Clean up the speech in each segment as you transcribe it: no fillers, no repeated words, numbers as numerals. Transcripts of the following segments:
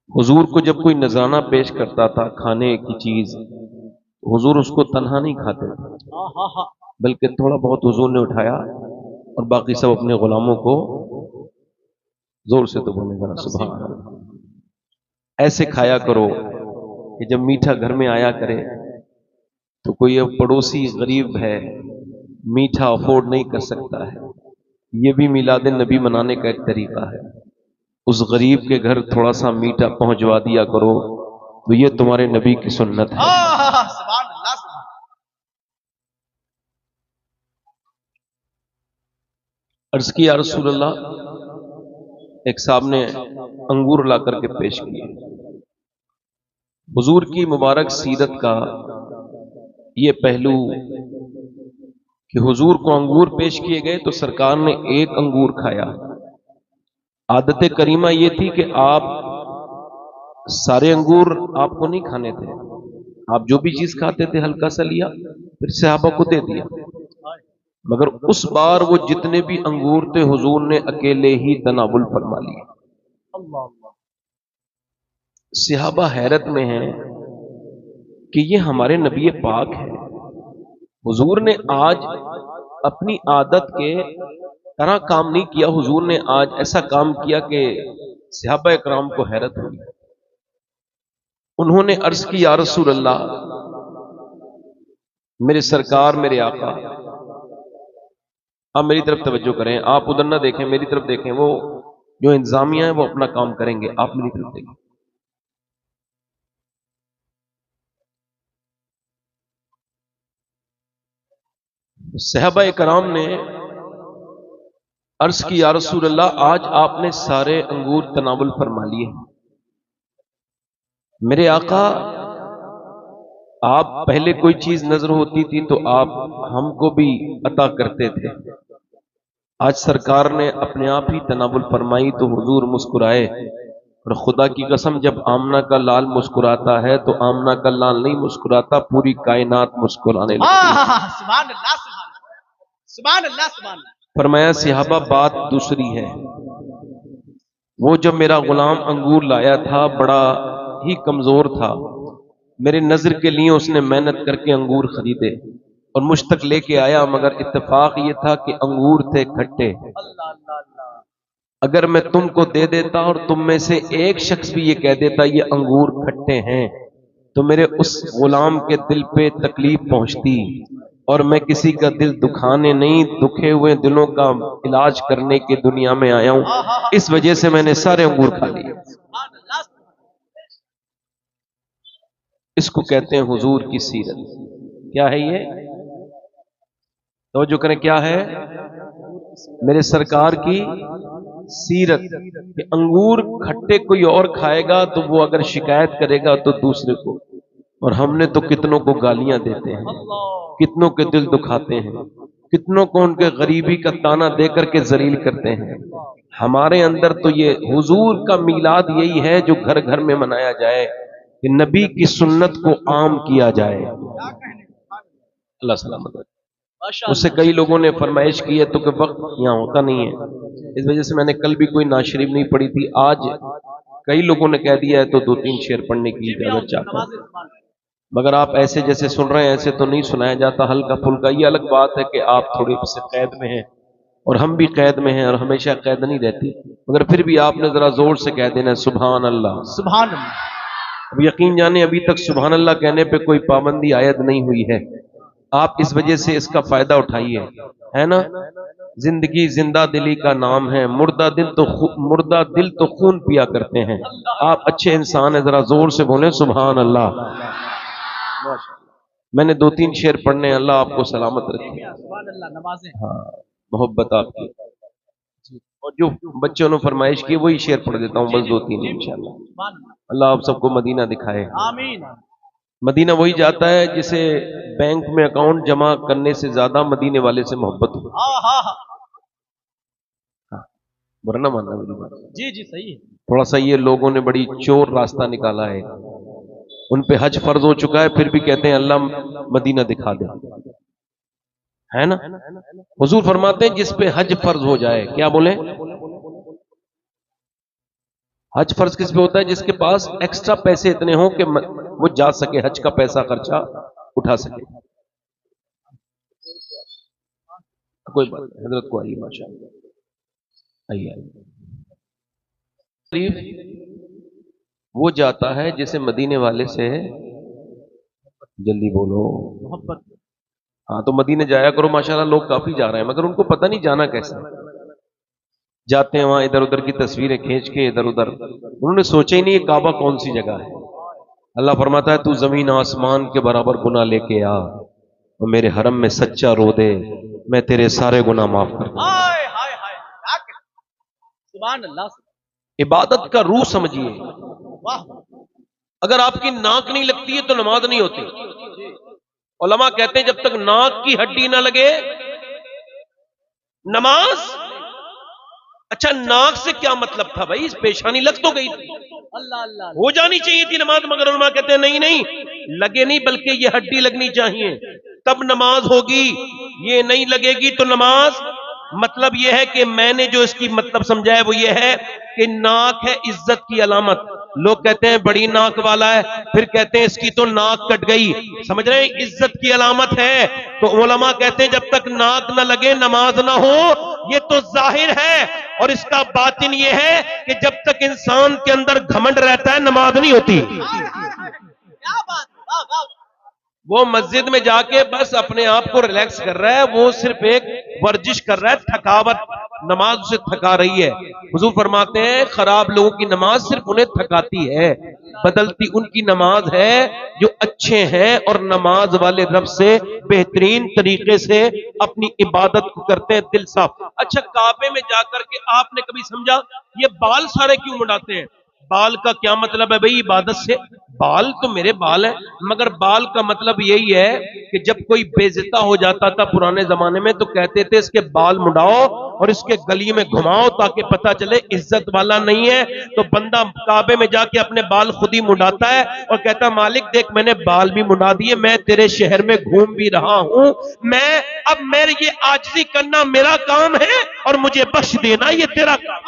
हुजूर को जब कोई नजराना पेश करता था खाने की चीज, हुजूर उसको तन्हा नहीं खाते थे, बल्कि थोड़ा बहुत हुजूर ने उठाया और बाकी सब अपने गुलामों को जोर से तो बोले जरा सुभान अल्लाह। ऐसे खाया करो कि जब मीठा घर में आया करे तो कोई अब पड़ोसी गरीब है, मीठा अफोर्ड नहीं कर सकता है, ये भी मिलाद नबी मनाने का एक तरीका है। उस गरीब के घर थोड़ा सा मीठा पहुंचवा दिया करो, तो ये तुम्हारे नबी की सुन्नत है। अर्ज की या रसूल अल्लाह, एक साहब ने अंगूर ला करके पेश किए। हुजूर की मुबारक सीरत का ये पहलू कि हुजूर को अंगूर पेश किए गए तो सरकार ने एक अंगूर खाया। आदत करीमा ये थी कि आप सारे अंगूर आपको नहीं खाने थे, आप जो भी चीज खाते थे हल्का सा लिया, फिर सहाबा को दे दिया। मगर उस बार वो जितने भी अंगूर थे हुजूर ने अकेले ही तनावुल फरमा लिए। सहाबा हैरत में हैं कि ये हमारे नबी पाक है। हुजूर ने आज अपनी आदत के तरह काम नहीं किया, हुजूर ने आज ऐसा काम किया कि सहाबा इकराम को हैरत हुई। उन्होंने अर्ज की या रसूल अल्लाह, मेरे सरकार मेरे आका, आप मेरी तरफ तवज्जो करें, आप उधर ना देखें, मेरी तरफ देखें। वो जो इंतजामिया है वो अपना काम करेंगे, आप मेरी तरफ देखें। सहाबा कराम ने अर्ज की या रसूल अल्लाह, आज आपने सारे अंगूर तनावुल फरमा लिए। मेरे आका, आप पहले कोई चीज नजर होती थी तो आप हमको भी अता करते थे, आज सरकार ने अपने आप ही तनावुल फरमाई तो हुजूर मुस्कुराए। और खुदा की कसम, जब आमना का लाल मुस्कुराता है तो आमना का लाल नहीं मुस्कुराता, पूरी कायनात मुस्कुराने लगती है। फरमाया सहाबा, बात दूसरी है। वो जब मेरा गुलाम अंगूर लाया था बड़ा ही कमजोर था, मेरे नजर के लिए उसने मेहनत करके अंगूर खरीदे और मुझ तक लेके आया, मगर इत्तेफाक ये था कि अंगूर थे खट्टे। अगर मैं तुमको दे देता और तुम में से एक शख्स भी ये कह देता ये अंगूर खट्टे हैं, तो मेरे उस गुलाम के दिल पे तकलीफ पहुंचती, और मैं किसी का दिल दुखाने नहीं, दुखे हुए दिलों का इलाज करने की दुनिया में आया हूं, इस वजह से मैंने सारे अंगूर खा लिए। इसको कहते हैं हुजूर की सीरत। क्या है ये? तो जो करें, क्या है? मेरे सरकार की सीरत कि अंगूर खट्टे कोई और खाएगा तो वो अगर शिकायत करेगा तो दूसरे को, और हमने तो कितनों को गालियां देते हैं, कितनों के दिल दुखाते हैं, कितनों को उनके गरीबी का ताना देकर के जलील करते हैं। हमारे अंदर तो ये हुजूर का मीलाद यही है जो घर घर में मनाया जाए, कि नबी की सुन्नत को आम किया जाए। अल्लाह सलामत। उससे कई लोगों ने फरमाइश की है तो कि वक्त यहाँ होता नहीं है, इस वजह से मैंने कल भी कोई नाज शरीफ नहीं पढ़ी थी। आज कई लोगों ने कह दिया है तो 2-3 शेर पढ़ने की इजाजत चाहता हूं, मगर आप ऐसे जैसे सुन रहे हैं ऐसे तो नहीं सुनाया जाता, हल्का फुल्का। ये अलग बात है कि आप थोड़ी से कैद में हैं और हम भी कैद में हैं, और हमेशा कैद नहीं रहती, मगर फिर भी आपने जरा जोर से कह देना सुभान अल्लाह सुभान अल्लाह। अब यकीन जाने अभी तक सुभान अल्लाह कहने पे कोई पाबंदी आयद नहीं हुई है, आप इस वजह से इसका फायदा उठाइए, है ना। जिंदगी जिंदा दिली का नाम है, मुर्दा दिल तो खून पिया करते हैं। आप अच्छे इंसान है, जरा जोर से बोले सुभान अल्लाह। मैंने 2-3 शेर पढ़ने, अल्लाह आपको सलामत रखे। हाँ, मोहब्बत आपकी। और जो बच्चों ने फरमाइश की वही शेर पढ़ देता हूँ, बस 2-3 इंशाल्लाह। अल्लाह आप सबको मदीना दिखाए। मदीना वही जाता है जिसे बैंक में अकाउंट जमा करने से ज्यादा मदीने वाले से मोहब्बत हो। बुरा ना मानना मेरी बात। जी जी सही है। थोड़ा सा ये लोगों ने बड़ी चोर रास्ता निकाला है, उन पे हज फर्ज हो चुका है फिर भी कहते हैं अल्लाह मदीना दिखा दे, है ना। हुजूर फरमाते हैं जिस पे हज फर्ज हो जाए, क्या बोले, हज फर्ज किस पे होता है? जिसके पास एक्स्ट्रा पैसे इतने हों कि वो जा सके, हज का पैसा खर्चा उठा सके। कोई बात नहीं, हजरत को आइए, माशाअल्लाह, आइए आइए। वो जाता है जैसे मदीने वाले से, जल्दी बोलो, मोहब्बत। हाँ, तो मदीने जाया करो, माशाल्लाह लोग काफी जा रहे हैं, मगर उनको पता नहीं जाना कैसे। जाते हैं वहां इधर उधर की तस्वीरें खींच के इधर उधर, उन्होंने सोचा ही नहीं काबा कौन सी जगह है। अल्लाह फरमाता है तू जमीन आसमान के बराबर गुनाह लेके आ और मेरे हरम में सच्चा रो दे, मैं तेरे सारे गुनाह माफ कर दूंगा। सुभान अल्लाह। इबादत का रूह समझिए। अगर आपकी नाक नहीं लगती है तो नमाज नहीं होती। उलमा कहते हैं जब तक नाक की हड्डी ना लगे नमाज। अच्छा, नाक से क्या मतलब था भाई? इस पेशानी लग तो गई थी, अल्लाह अल्लाह, हो जानी चाहिए थी नमाज, मगर उलमा कहते हैं नहीं नहीं, लगे नहीं, बल्कि ये हड्डी लगनी चाहिए तब नमाज होगी, ये नहीं लगेगी तो नमाज। मतलब यह है कि मैंने जो इसकी मतलब समझा है वो ये है कि नाक है इज्जत की अलामत। लोग कहते हैं बड़ी नाक वाला है, फिर कहते हैं इसकी तो नाक कट गई, समझ रहे हैं, इज्जत की अलामत है। तो उलमा कहते हैं जब तक नाक न लगे नमाज ना हो, ये तो जाहिर है। और इसका बातिन ये है कि जब तक इंसान के अंदर घमंड रहता है नमाज नहीं होती। क्या बात, वो मस्जिद में जाके बस अपने आप को रिलैक्स कर रहा है, वो सिर्फ एक वर्जिश कर रहा है, थकावट, नमाज उसे थका रही है। हुजूर फरमाते हैं खराब लोगों की नमाज सिर्फ उन्हें थकाती है, बदलती उनकी नमाज है जो अच्छे हैं और नमाज वाले रब से बेहतरीन तरीके से अपनी इबादत को करते हैं, दिल साफ। अच्छा, काबे में जाकर के आपने कभी समझा ये बाल सारे क्यों मुड़ाते हैं? बाल का क्या मतलब है भाई इबादत से? बाल तो मेरे बाल हैं, मगर बाल का मतलब यही है कि जब कोई बेइज्जता हो जाता था पुराने जमाने में तो कहते थे इसके बाल मुड़ाओ और इसके गली में घुमाओ ताकि पता चले इज्जत वाला नहीं है। तो बंदा काबे में जाके अपने बाल खुद ही मुड़ाता है और कहता मालिक देख मैंने बाल भी मुड़ा दिए, मैं तेरे शहर में घूम भी रहा हूं, मैं अब मेरे ये आजिज़ी करना मेरा काम है और मुझे बख्श देना ये तेरा काम।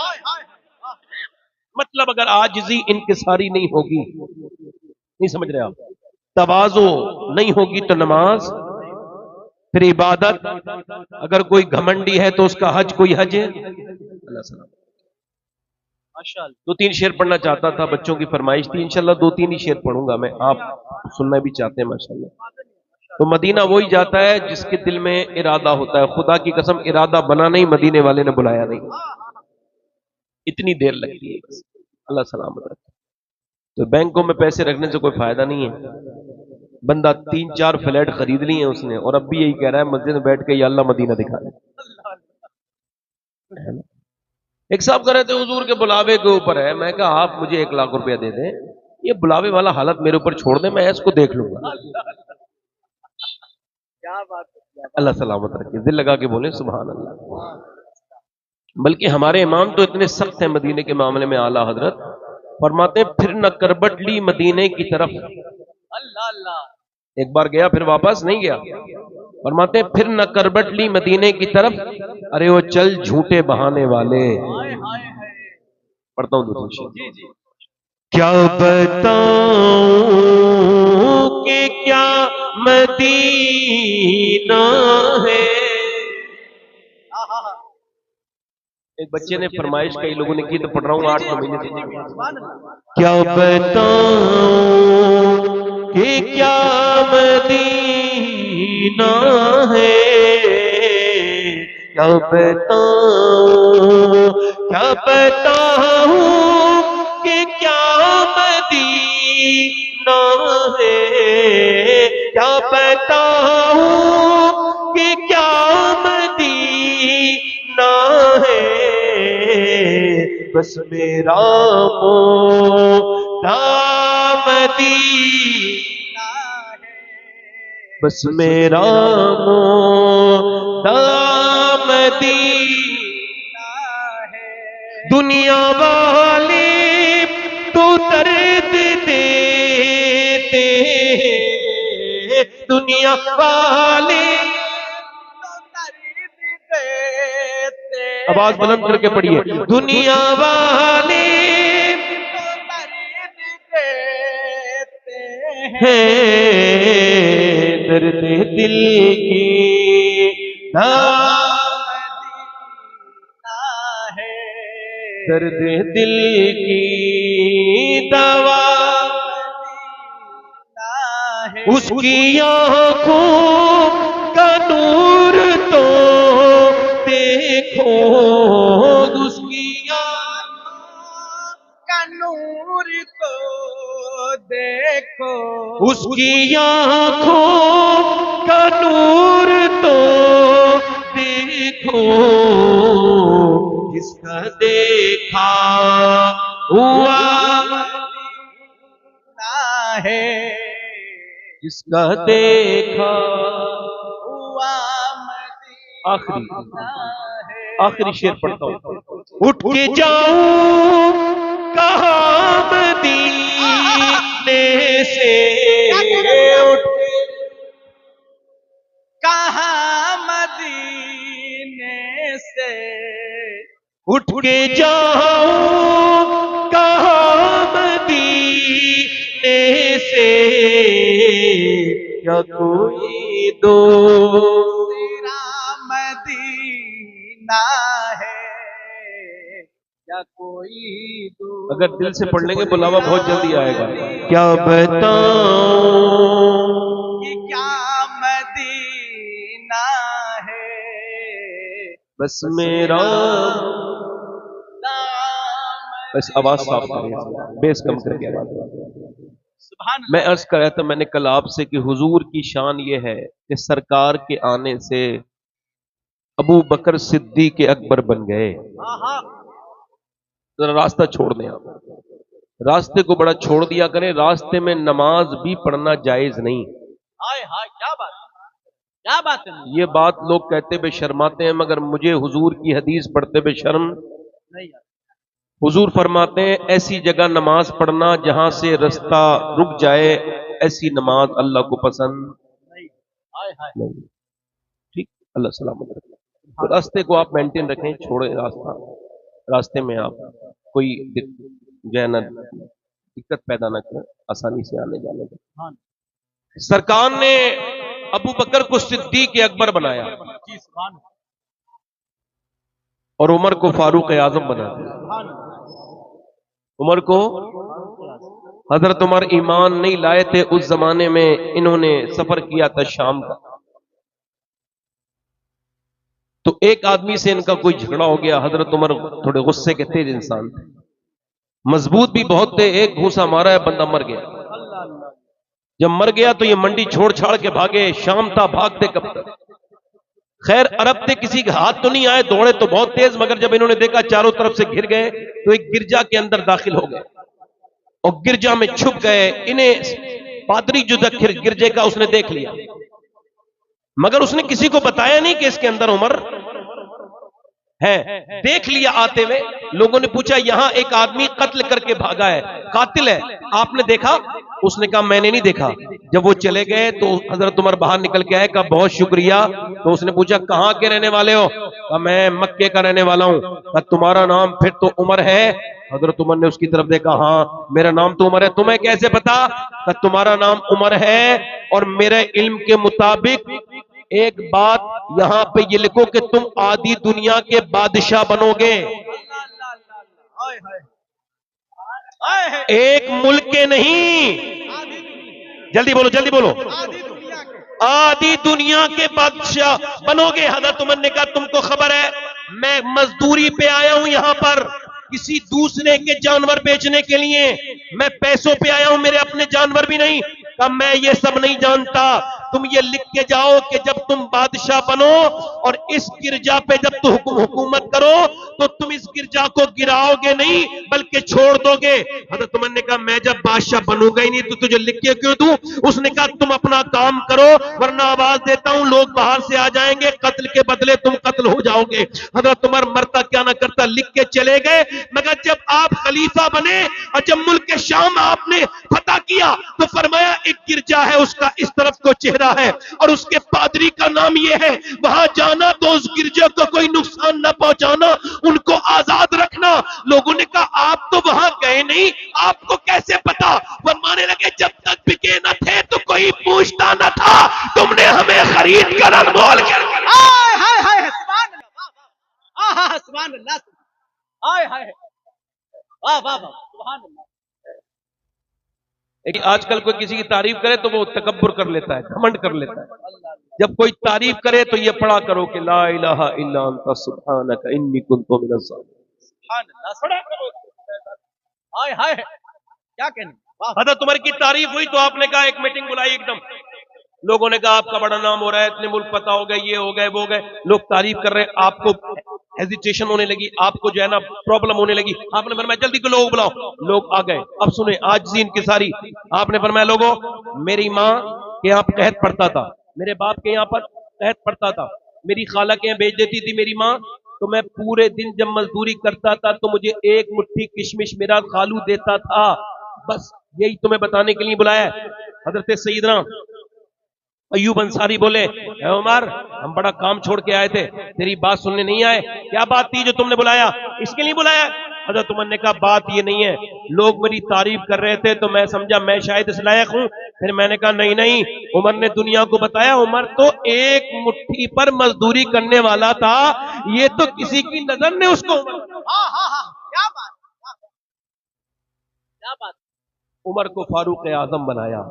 मतलब अगर आजिज़ी इनकिसारी नहीं होगी, नहीं समझ रहे आप, तवाज़ो नहीं होगी तो नमाज, फिर इबादत। अगर कोई घमंडी है तो उसका हज कोई हज है। अल्लाह सलाम। दो तीन शेर पढ़ना चाहता था, बच्चों की फरमाइश थी, इंशाल्लाह दो तीन ही शेर पढ़ूंगा मैं, आप सुनना भी चाहते हैं माशाल्लाह। तो मदीना वही जाता है जिसके दिल में इरादा होता है, खुदा की कसम इरादा बना नहीं, मदीने वाले ने बुलाया नहीं, इतनी देर लगती है बस। अल्लाह सलामत रखे। तो बैंकों में पैसे रखने से कोई फायदा नहीं है। बंदा 3-4 फ्लैट खरीद लिए हैं उसने और अब भी यही कह रहा है मस्जिद में बैठ के या अल्लाह मदीना दिखा दे। एक साहब कह रहे थे हुजूर के बुलावे के ऊपर है, मैं कहा आप मुझे 1 लाख रुपया दे दें, ये बुलावे वाला हालत मेरे ऊपर छोड़ दें, मैं इसको देख लूंगा। क्या बात है, अल्लाह सलामत रखे, दिल लगा के बोले सुभान अल्लाह। बल्कि हमारे इमाम तो इतने सख्त हैं मदीने के मामले में, आला हजरत फरमाते फिर न करबट ली मदीने की तरफ। अल्लाह अल्लाह। एक बार गया फिर वापस नहीं गया। फरमाते फिर न करबट ली मदीने की तरफ, अरे वो चल झूठे बहाने वाले। पढ़ता हूं दूसरी। क्या बताऊं कि क्या मदीना है। एक बच्चे ने फरमाइश कई लोगों ने की तो पढ़ रहा हूं 8-9 महीने से। क्या बताऊं कि क्या मदीना है, क्या बताऊं कि क्या मदीना है, क्या बताऊं कि क्या मदीना है, बस मेरा मोटा मदीना है, बस मेरा मोटा मदीना है। दुनिया वाले तो दर्द देते, दुनिया वाले आवाज बुलंद करके पढ़िए, दुनिया वाले है दर्द दिल की दर्द दिल की दवा उसकी आँखों का नूर तो देखो उसकी आँखों का नूर को देखो उसकी आँखों का नूर तो देखो जिसका देखा हुआ है जिसका देखा हुआ आखिरी शेर पढ़ता हूं। उठ के जाऊं कहाँ मदीने से उठ कहाँ मदीने से उठ के जाऊं कहाँ मदीने से क्या कोई दूसरा मदीना है या कोई अगर दिल से पढ़ लेंगे बुलावा बहुत जल्दी आएगा। क्या बताऊं कि क्या मदीना है बस मेरा बस आवाज साफ करें बेस कम करके आवाज। मैं अर्ज कर रहा था मैंने कल आपसे कि हुजूर की शान ये है कि सरकार के आने से अबू बकर सिद्दीक अकबर बन गए। जरा रास्ता छोड़ दें आप, रास्ते को बड़ा छोड़ दिया करें। रास्ते में नमाज भी पढ़ना जायज नहीं। हाय हाय क्या बात है ये बात लोग कहते हुए शर्माते हैं, मगर मुझे हुजूर की हदीस पढ़ते हुए शर्म नहीं। हुजूर फरमाते हैं ऐसी जगह नमाज पढ़ना जहां से रास्ता रुक जाए, ऐसी नमाज अल्लाह को पसंद नहीं। ठीक, अल्लाह सलामत रखे। तो रास्ते को आप मेंटेन रखें, छोड़े रास्ते में आप कोई जो है ना दिक्कत पैदा ना करें, आसानी से आने जाने का। सरकार ने अबू बकर को सिद्दीक अकबर बनाया और उमर को फारूक आजम बना दिया। उमर को हजरत उमर ईमान नहीं लाए थे उस जमाने में, इन्होंने सफर किया था शाम का। तो एक आदमी से इनका कोई झगड़ा हो गया। हजरत उमर थोड़े गुस्से के तेज इंसान थे, मजबूत भी बहुत थे। एक घूसा मारा है, बंदा मर गया। जब मर गया तो ये मंडी छोड़ छाड़ के भागे। शाम था, भागते कब तक। खैर अरब थे, किसी के हाथ तो नहीं आए, दौड़े तो बहुत तेज, मगर जब इन्होंने देखा चारों तरफ से घिर गए तो एक गिरजा के अंदर दाखिल हो गए और गिरजा में छुप गए। इन्हें पादरी जो गिरजे का उसने देख लिया, मगर उसने किसी को बताया नहीं कि इसके अंदर उमर है। देख लिया आते हुए। लोगों ने पूछा यहां एक आदमी कत्ल करके भागा है, कातिल है, आपने देखा? उसने कहा मैंने नहीं देखा। जब वो चले गए तो हजरत उमर बाहर निकल के आए, कहा बहुत शुक्रिया। तो उसने पूछा कहां के रहने वाले हो? कहा मैं मक्के का रहने वाला हूं। कहा तुम्हारा नाम फिर तो उमर है? हजरत उमर ने उसकी तरफ देखा, हाँ मेरा नाम तो उमर है। तुम्हें कैसे पता? कहा तुम्हारा नाम उमर है और मेरे इल्म के मुताबिक एक बात यहां पे ये लिखो कि तुम आधी दुनिया के बादशाह बनोगे। एक मुल्क के नहीं, जल्दी बोलो जल्दी बोलो, आधी दुनिया के बादशाह बनोगे। हजरत उमर ने कहा तुमको खबर है मैं मजदूरी पे आया हूं यहां पर, किसी दूसरे के जानवर बेचने के लिए। मैं पैसों पे आया हूं, मेरे अपने जानवर भी नहीं। कब मैं ये सब नहीं जानता, तुम ये लिख के जाओ कि जब तुम बादशाह बनो और इस गिरजा पे जब तुम हुकूमत करो तो तुम इस गिरजा को गिराओगे नहीं बल्कि छोड़ दोगे। हजरत उमर ने कहा मैं जब बादशाह बनूंगा ही नहीं तो तुझे लिख के क्यों दूं? उसने कहा तुम अपना काम करो वरना आवाज देता हूं लोग बाहर से आ जाएंगे, कत्ल के बदले तुम कत्ल हो जाओगे। हजरत उमर मरता क्या ना करता लिख के चले गए। मगर जब आप खलीफा बने और जब मुल्क के शाम आपने फतह किया तो फरमाया एक गिरजा है, उसका इस तरफ को चेहरा है और उसके पादरी का नाम यह है, वहां जाना तो उस गिरजे को कोई नुकसान न पहुंचाना, उनको आजाद रखना। लोगों ने कहा आप तो वहां गए नहीं, आपको कैसे पता? फरमाने फरमाने लगे जब तक बिके न थे तो कोई पूछता न था, तुमने हमें खरीद कर अनमोल कर हाय हाय हाय सुभान अल्लाह, वाह वाह, आहा सुभान अल्लाह, हाय हाय, वाह वाह वाह, सुभान अल्लाह। लेकिन आजकल कोई किसी की तारीफ करे तो वो तकब्बुर कर लेता है, घमंड कर लेता है। जब कोई तारीफ करे तो ये पढ़ा करो कि ला इलाहा इल्ला अंता सुब्हानका इन्नी कुन्तु मिनज़ ज़ालिमीन। सुभान अल्लाह, पढ़ा करो। हाय हाय, क्या कहने, वाह। हज़रत उमर की तारीफ हुई तो आपने कहा, एक मीटिंग बुलाई, एकदम लोगों ने कहा आपका बड़ा नाम हो रहा है, इतने मुल्क पता हो गए, ये हो गए, वो हो गए, लोग तारीफ कर रहे हैं, आपको हेजिटेशन होने लगी, आपको जो है ना प्रॉब्लम होने लगी। आपने फरमाया जल्दी को लोग बुलाओ, लोग आ गए। अब सुने आजिज़ी इनकिसारी। आपने फरमाया लोगों, मेरी माँ के यहाँ कहत पढ़ता था, मेरे बाप के यहाँ पर कहत पढ़ता था, मेरी खाला के यहाँ भेज देती थी मेरी माँ, तो मैं पूरे दिन जब मजदूरी करता था तो मुझे एक मुट्ठी किशमिश मेरा खालू देता था। बस यही तुम्हें बताने के लिए बुलाया है। हजरत सैयदना अय्यूब अंसारी बोले, ए उमर, हम बड़ा काम छोड़ के आए थे, तेरी बात सुनने नहीं आए। क्या बात थी जो तुमने बुलाया? इसके लिए बुलाया? हजरत उमर ने कहा बात ये नहीं है, लोग मेरी तारीफ कर रहे थे तो मैं समझा मैं शायद इस लायक हूं। फिर मैंने कहा नहीं नहीं, उमर ने दुनिया को बताया, उमर तो एक मुट्ठी पर मजदूरी करने वाला था, ये तो किसी की नजर ने उसको हाँ हाँ हाँ, क्या बात, क्या बात। उमर को फारूक आजम बनाया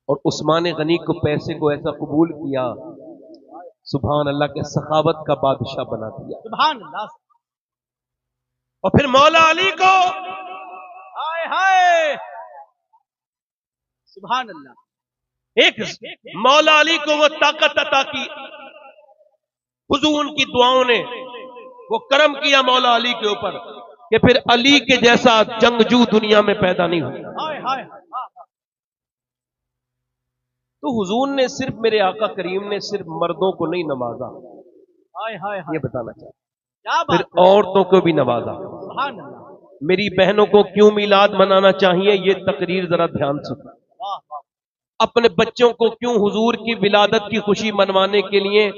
और उस्मान गनी को पैसे को ऐसा कबूल किया, सुभान अल्लाह के सखावत का बादशाह बना दिया, सुभान अल्लाह। और फिर मौला अली को, हाय हाय, सुभान अल्लाह। एक मौला अली को वो ताकत अता की, हुजूर की दुआओं ने वो करम किया मौला अली के ऊपर कि फिर अली के जैसा जंगजू दुनिया में पैदा नहीं हुआ। हाय हाय, तो हुजूर ने सिर्फ, मेरे आका करीम ने सिर्फ मर्दों को नहीं नवाजा, हाय हाय, ये बताना चाहता, क्या फिर बात, औरतों को भी नवाजा। सुभान अल्लाह। मेरी बहनों को क्यों मिलाद मनाना चाहिए, ये तकरीर जरा ध्यान से। वाह वाह, अपने बच्चों को क्यों हुजूर की विलादत की खुशी मनवाने के लिए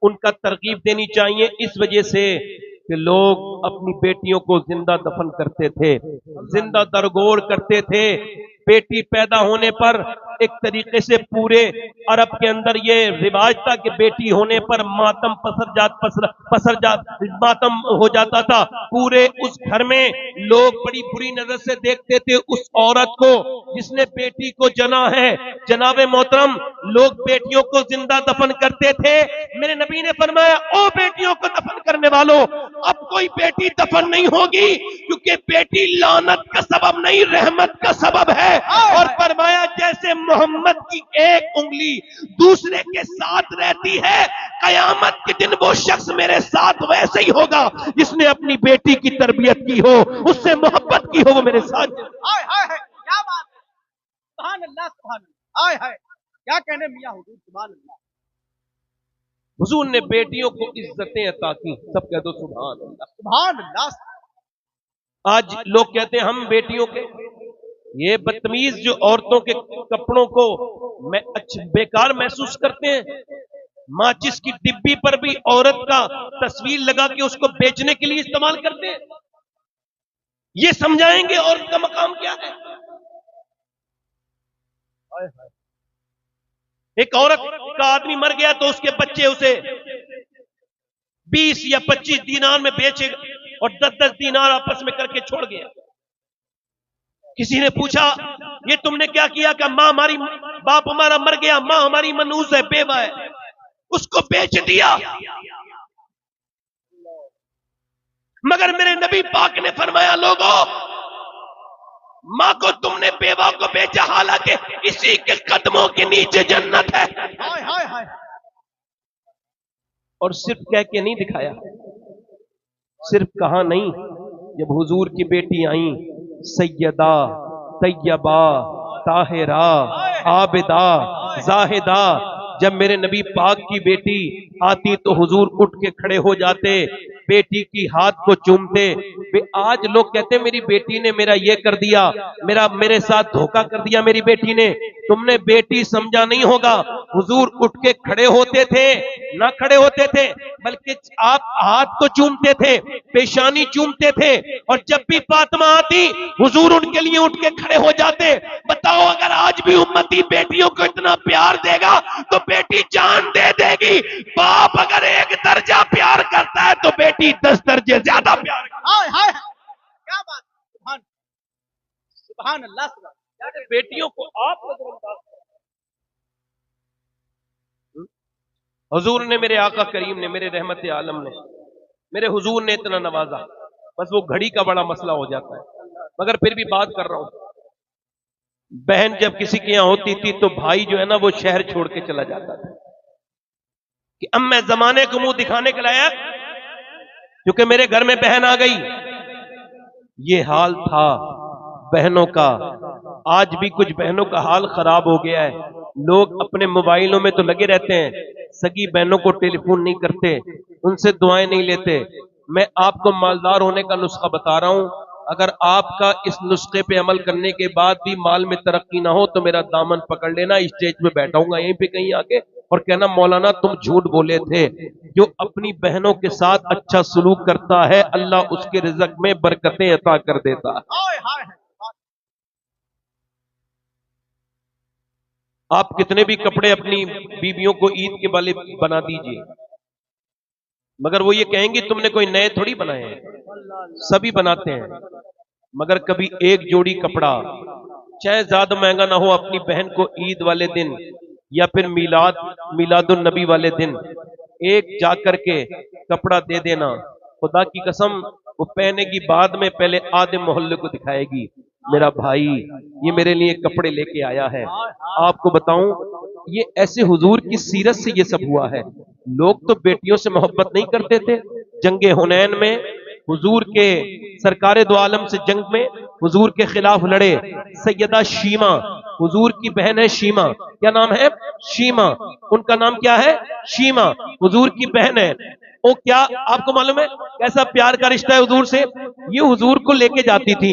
उनका तरकीब देनी चाहिए, इस वजह से कि लोग अपनी बेटियों को जिंदा दफन करते थे, जिंदा दरगोर करते थे। बेटी पैदा होने पर एक तरीके से पूरे अरब के अंदर ये रिवाज था कि बेटी होने पर मातम मातम हो जाता था। पूरे उस घर में लोग बड़ी बुरी नजर से देखते थे उस औरत को जिसने बेटी को जना है। जनाबे मोहतरम, लोग बेटियों को जिंदा दफन करते थे। मेरे नबी ने फरमाया, ओ बेटियों को दफन करने वालों, अब कोई बेटी दफन नहीं होगी, क्योंकि बेटी लानत का सबब नहीं, रहमत का सबब है। और फरमाया जैसे मोहम्मद की एक उंगली दूसरे के साथ रहती है, कयामत के दिन वो शख्स मेरे साथ वैसे ही होगा जिसने अपनी बेटी की तरबियत की हो, उससे मोहब्बत की हो, वो मेरे साथ। हाय हाय, क्या बात, सुभान अल्लाह, सुभान अल्लाह, हाय हाय, क्या कहने मियां हुजूर, सुभान अल्लाह। हुजूर ने बेटियों को इज्जतें अता की, सब कह दो सुभान अल्लाह, सुभान अल्लाह। आज लोग कहते हैं हम बेटियों के, ये बदतमीज जो औरतों के कपड़ों को बेकार महसूस करते हैं, माचिस की डिब्बी पर भी औरत का तस्वीर लगा के उसको बेचने के लिए इस्तेमाल करते हैं। ये समझाएंगे औरत का मकाम क्या है। एक औरत का आदमी मर गया तो उसके बच्चे उसे 20 या 25 दीनार में बेचे और 10-10 दीनार आपस में करके छोड़ गया। किसी ने पूछा ये तुमने क्या किया? कि मां हमारी, बाप हमारा मर गया, मां हमारी मनूस है, बेवा है, उसको बेच दिया। मगर मेरे नबी पाक ने फरमाया, लोगों, मां को तुमने बेवा को बेचा, हालांकि इसी के कदमों के नीचे जन्नत है। हाय हाय हाय, और सिर्फ कह के नहीं दिखाया, सिर्फ कहा नहीं, जब हुजूर की बेटी आई सैयदा तैयबा ताहिरा आबिदा जाहिदा, जब मेरे नबी पाक की बेटी आती तो हुजूर उठ के खड़े हो जाते, बेटी की हाथ को चूमते। आज लोग कहते मेरी बेटी ने मेरा ये कर दिया, मेरे साथ धोखा कर दिया मेरी बेटी ने। तुमने बेटी समझा नहीं होगा। हुजूर उठ के खड़े होते थे, ना खड़े होते थे, बल्कि आप हाथ को चूमते थे, पेशानी चूमते थे, और जब भी फातिमा आती हुजूर उनके लिए उठ के खड़े हो जाते। बताओ, अगर आज भी उम्मती बेटियों को इतना प्यार देगा तो बेटी जान दे देगी। बाप अगर 1 दर्जा प्यार करता है तो बेटी 10 दर्जे ज्यादा प्यार करती हाय हाय हाय, क्या बात, सुभान सुभान अल्लाह, सुभान। है। बेटियों को आप नजरअंदाज करें। हुजूर ने, मेरे आका करीम ने, मेरे रहमत आलम ने, मेरे हुजूर ने इतना नवाजा, बस वो घड़ी का बड़ा मसला हो जाता है। मगर फिर भी बात कर रहा हूं, बहन जब किसी के यहां होती थी तो भाई जो है ना वो शहर छोड़ के चला जाता था कि अब मैं जमाने को मुंह दिखाने के लायक, क्योंकि मेरे घर में बहन आ गई। ये हाल था बहनों का। आज भी कुछ बहनों का हाल खराब हो गया है। लोग अपने मोबाइलों में तो लगे रहते हैं, सगी बहनों को टेलीफोन नहीं करते, उनसे दुआएं नहीं लेते। मैं आपको मालदार होने का नुस्खा बता रहा हूं। अगर आपका इस नुस्खे पे अमल करने के बाद भी माल में तरक्की ना हो तो मेरा दामन पकड़ लेना, स्टेज पे बैठाऊंगा यहीं पे कहीं आके, और कहना मौलाना तुम झूठ बोले थे। जो अपनी बहनों के साथ अच्छा सलूक करता है अल्लाह उसके रिज़्क़ में बरकतें अता कर देता है। हाय हाय हाय, आप कितने भी कपड़े अपनी बीवियों को ईद के वाले बना दीजिए, मगर वो ये कहेंगी तुमने कोई नए थोड़ी बनाए हैं, सभी बनाते हैं। मगर कभी एक जोड़ी कपड़ा, चाहे ज्यादा महंगा ना हो, अपनी बहन को ईद वाले दिन या फिर मिलादुन नबी वाले दिन एक जाकर के कपड़ा दे देना। खुदा की कसम, वो पहनेगी, बाद में पहले आधे मोहल्ले को दिखाएगी मेरा भाई ये मेरे लिए कपड़े लेके आया है। आपको बताऊं, ये ऐसे हुजूर की सीरत से ये सब हुआ है। लोग तो बेटियों से मोहब्बत नहीं करते थे। जंगे हुनैन में हुजूर के सरकारे दो आलम से जंग में हुजूर के खिलाफ लड़े सैयदा शीमा, हुजूर की बहन है शीमा। क्या नाम है? शीमा। उनका नाम क्या है? शीमा, हुजूर की बहन है। वो क्या आपको मालूम है कैसा प्यार का रिश्ता है हुजूर से? ये हुजूर को लेके जाती थी,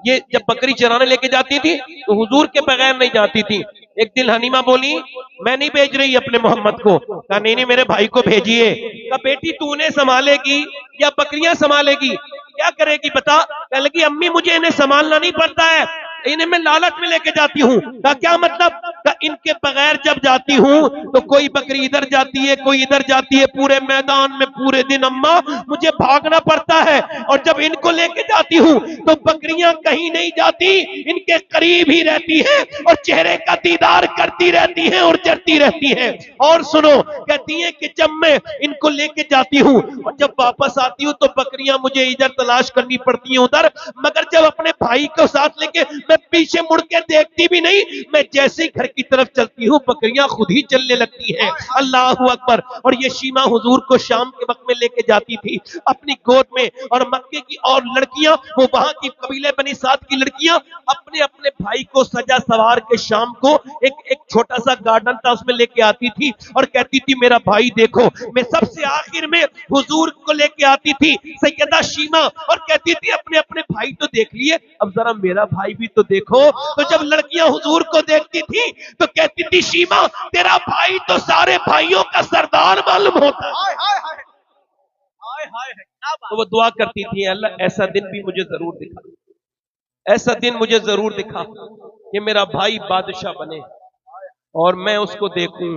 ये जब बकरी चराने लेके जाती थी तो हुजूर के बगैर नहीं जाती थी। एक दिन हनीमा बोली मैं नहीं भेज रही अपने मोहम्मद को। कहा नहीं नहीं मेरे भाई को भेजिए। कहा बेटी तू उन्हें संभालेगी या बकरियां संभालेगी, क्या करेगी बता? कहने लगी अम्मी मुझे इन्हें संभालना नहीं पड़ता है, इन्हें मैं लालच में लेके जाती हूँ। का क्या मतलब? का इनके बगैर जब जाती हूँ तो कोई बकरी इधर जाती है कोई इधर जाती है, पूरे मैदान में पूरे दिन अम्मा मुझे भागना पड़ता है। और जब इनको लेके जाती हूँ तो बकरियां कहीं नहीं जाती, इनके करीब ही रहती हैं और चेहरे का दीदार करती रहती हैं और चरती रहती हैं। और सुनो, कहती हैं कि जब मैं इनको लेके जाती हूँ और जब वापस आती हूँ तो बकरियां मुझे इधर तलाश करनी पड़ती हैं उधर, मगर जब अपने भाई को साथ लेके मैं पीछे मुड़ के देखती भी नहीं, मैं जैसे ही घर की तरफ चलती हूँ बकरियां खुद ही चलने लगती हैं। अल्लाहू अकबर। और ये शीमा हुजूर को शाम के वक्त में लेके जाती थी अपनी गोद में, और मक्के की और लड़कियां, वो वहां की कबीले बनी साथ की लड़कियां अपने अपने भाई को सजा सवार के शाम को एक छोटा सा गार्डन था उसमें लेके आती थी और कहती थी मेरा भाई देखो। मैं सबसे आखिर में हुजूर को लेके आती थी सैयदा शीमा और कहती थी अपने अपने भाई तो देख लिए, अब जरा मेरा भाई भी तो देखो। तो जब लड़कियां हुजूर को देखती थी तो कहती थी शीमा तेरा भाई तो सारे भाइयों का सरदार मालूम होता है। हाय हाय हाय, हाय हाय, क्या बात। तो वो दुआ करती थी अल्लाह ऐसा दिन भी मुझे जरूर दिखा, ऐसा दिन मुझे जरूर दिखा कि मेरा भाई बादशाह बने और मैं उसको देखूं।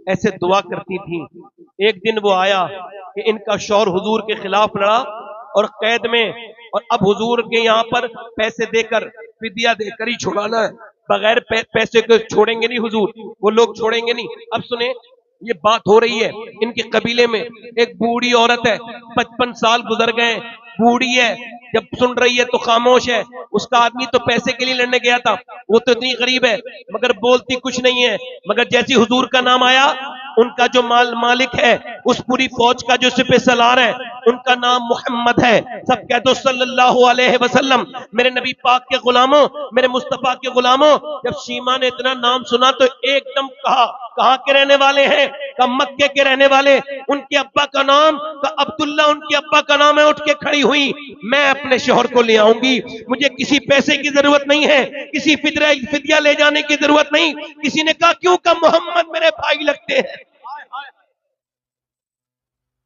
ऐसे दुआ करती थी। एक दिन वो आया कि इनका शौहर हुजूर के खिलाफ लड़ा और कैद में, और अब हुजूर के यहाँ पर पैसे देकर फिदिया देकर ही छुड़ाना है, बगैर पैसे के छोड़ेंगे नहीं हुजूर, वो लोग छोड़ेंगे नहीं। अब सुने, ये बात हो रही है इनके कबीले में, एक बूढ़ी औरत है 55 साल गुजर गए, बूढ़ी है, जब सुन रही है तो खामोश है। उसका आदमी तो पैसे के लिए लड़ने गया था, वो तो इतनी गरीब है मगर बोलती कुछ नहीं है। मगर जैसे हुजूर का नाम आया, उनका जो मालिक है उस पूरी फौज का जो सिपह सलार है उनका नाम मोहम्मद है। सब कह दो सल्लल्लाहु अलैहि वसल्लम। मेरे नबी पाक के गुलामों, मेरे मुस्तफा के गुलामों, जब शीमा ने इतना नाम सुना तो एकदम कहा कहां के रहने वाले हैं? का मक्के के रहने वाले, उनके अब्बा का नाम का अब्दुल्ला, उनके अब्बा का नाम है। उठ के खड़ी हुई, मैं अपने शोहर को ले आऊंगी, मुझे किसी पैसे की जरूरत नहीं है, किसी फिदिया ले जाने की जरूरत नहीं। किसी ने कहा क्यों? का मोहम्मद मेरे भाई लगते हैं।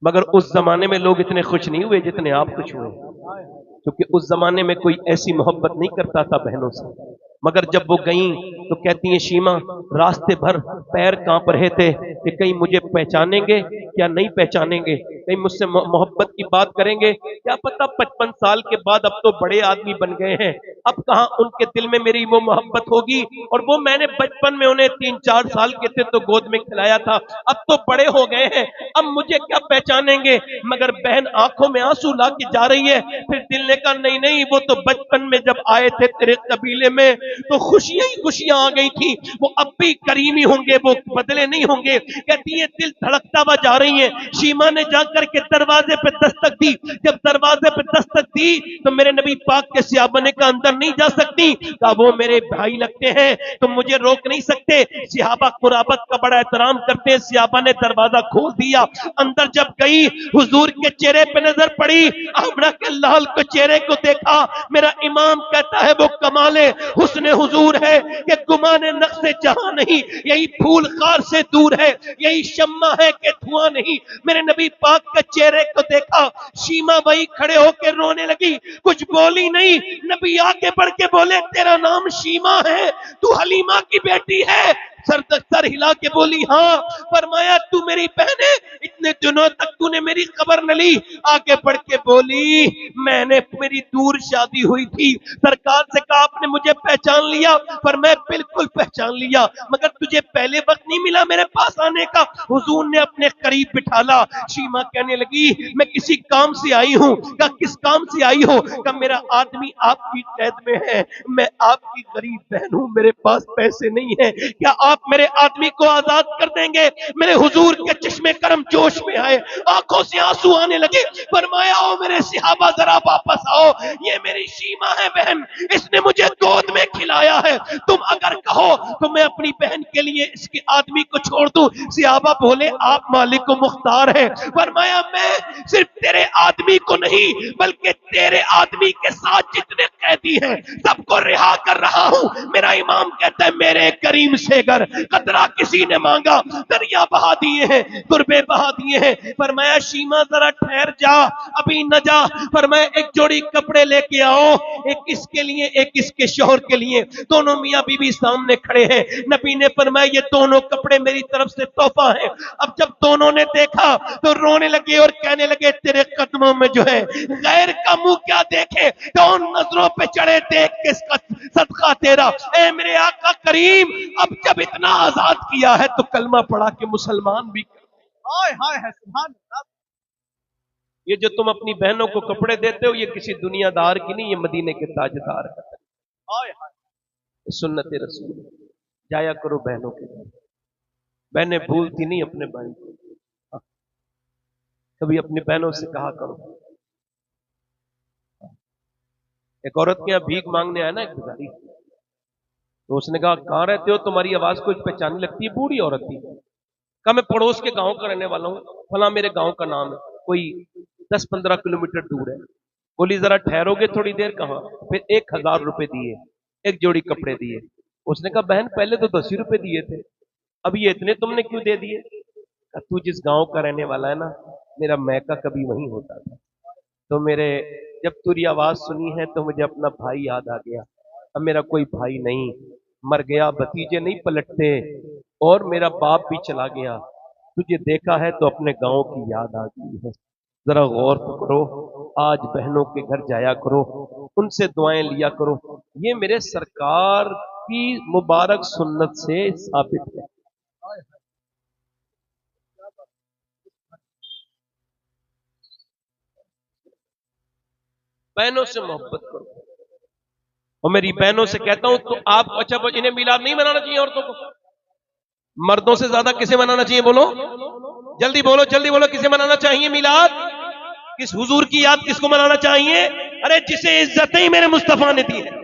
मगर उस जमाने में लोग इतने खुश नहीं हुए जितने आप खुश हुए, क्योंकि उस जमाने में कोई ऐसी मोहब्बत नहीं करता था बहनों से। मगर जब वो गईं तो कहती हैं शीमा, रास्ते भर पैर कांप रहे थे कि कहीं मुझे पहचानेंगे क्या नहीं पहचानेंगे, कहीं मुझसे मोहब्बत की बात करेंगे, क्या पता 55 साल के बाद अब तो बड़े आदमी बन गए हैं, अब कहां उनके दिल में मेरी वो मोहब्बत होगी। और वो मैंने बचपन में उन्हें 3-4 साल के थे तो गोद में खिलाया था, अब तो बड़े हो गए हैं, अब मुझे क्या पहचानेंगे। मगर बहन आंखों में आंसू ला के जा रही है। फिर दिल ने कहा नहीं नहीं, वो तो बचपन में जब आए थे तेरे कबीले में तो खुशियां ही खुशियां आ गई थी, वो अब भी करीमी होंगे, वो बदले नहीं होंगे। कहती है दिल धड़कता हुआ जा रही है। शीमा ने जाकर के दरवाजे पे दस्तक दी। जब दरवाजे पे दस्तक दी तो मेरे नबी पाक के सियाबा ने कहा अंदर नहीं जा सकती। कहा वो मेरे भाई लगते हैं, तुम मुझे रोक नहीं सकते। सियाबा कुराबत का बड़ा एहतराम करते हैं। सियाबा ने दरवाजा खोल दिया। अंदर जब गई, हुजूर के चेहरे पे नजर पड़ी, आमना के लाल के चेहरे को देखा। मेरा इमाम कहता है वो कमाले हुस्ने हुजूर है कि गुमाने नक्शे जहां नहीं, यही फूल खार से दूर है, यही शम्मा है कि धुआं नहीं। मेरे नबी पाक के चेहरे को देखा। शीमा वही खड़े होकर रोने लगी, कुछ बोली नहीं। नबी आगे बढ़ के बोले तेरा नाम शीमा है, तू हलीमा की बेटी है। सर हिला के बोली हाँ। फरमाया तू मेरी बहन है, इतने दिनों तक तूने मेरी खबर न ली। आगे बढ़ के बोली मैंने, मेरी दूर शादी हुई थी, सरकार से कहा आपने मुझे पहचान लिया, पर मैं बिल्कुल पहचान लिया, मगर तुझे पहले वक्त नहीं मिला मेरे पास आने का। हुजूर ने अपने करीब बिठाला। शीमा कहने लगी मैं किसी काम से आई हूं। कहा किस काम से आई हो? कहा मेरा आदमी आपकी कैद में है, मैं आपकी गरीब बहन हूं, मेरे पास पैसे नहीं है, क्या आप मेरे आदमी को आजाद कर देंगे? मेरे हुजूर के चश्मे करम जोश में आए, आंखों से आंसू आने लगे। फरमाया ओ मेरे सिहाबा जरा वापस आओ, ये मेरी शीमा है बहन, इसने मुझे गोद में खिलाया है, तुम अगर कहो तो मैं अपनी बहन के लिए इसके आदमी को छोड़ दूं। सिहाबा बोले आप मालिक को मुख्तार है। फरमाया मैं सिर्फ तेरे आदमी को नहीं बल्कि तेरे आदमी के साथ जितने कैदी हैं सबको रिहा कर रहा हूं। मेरा इमाम कहता है मेरे करीम से अगर कतरा किसी ने मांगा, दरिया बहा दिए हैं, तुरबे बहा दिए हैं। फरमाया शीमा जरा ठहर जा, अभी न जा। फरमाया एक जोड़ी कपड़े लेके आओ, एक इसके लिए एक इसके शोहर के लिए। दोनों मियां बीवी सामने खड़े हैं। नबी ने फरमाया ये दोनों कपड़े मेरी तरफ से तोहफा है। अब जब दोनों ने देखा तो रोने लगे और कहने लगे तेरे कदमों में जो है गैर का मुंह क्या देखे, कौन नजरों पे चढ़े, देख के सदका तेरा। ए मेरे आका करीम, अब जब इतना आजाद किया है तो कलमा पढ़ा के मुसलमान भी। हाय हाय है सुभान अल्लाह। ये जो तुम अपनी बहनों को कपड़े देते हो ये किसी दुनियादार की नहीं, ये मदीने के ताजदार का। हाय हाय सुन्नत रसूल। जाया करो बहनों के घर, बहनें भूलती नहीं अपने भाई को। कभी अपनी बहनों से कहा करो। एक औरत के यहाँ भीख मांगने आया ना एक भिखारी, तो उसने कहा कहां रहते हो, तुम्हारी आवाज कुछ पहचानने लगती है। बूढ़ी औरत थी। कहा मैं पड़ोस के गांव का रहने वाला हूं, फला मेरे गांव का नाम है, कोई 10-15 किलोमीटर दूर है। बोली जरा ठहरोगे थोड़ी देर? कहा। फिर 1000 रुपए दिए, एक जोड़ी कपड़े दिए। उसने कहा बहन पहले तो 10 ही रुपए दिए थे, अब ये इतने तुमने क्यों दे दिए? तू जिस गांव का रहने वाला है ना, मेरा मैका कभी वहीं होता था, तो मेरे जब तेरी आवाज सुनी है तो मुझे अपना भाई याद आ गया। अब मेरा कोई भाई नहीं, मर गया, भतीजे नहीं पलटते, और मेरा बाप भी चला गया, तुझे देखा है तो अपने गांव की याद आ गई है। जरा गौर तो करो, आज बहनों के घर जाया करो, उनसे दुआएं लिया करो। ये मेरे सरकार की मुबारक सुन्नत से साबित है। बहनों से मोहब्बत करो। और मेरी बहनों से कहता हूं तो आप अच्छा इन्हें मिलाद नहीं मनाना चाहिए औरतों को? मर्दों से ज्यादा किसे मनाना चाहिए? बोलो जल्दी, बोलो जल्दी बोलो, किसे मनाना चाहिए मिलाद? किस हुजूर की याद किसको मनाना चाहिए? अरे जिसे इज्जतें ही मेरे मुस्तफा ने दी है।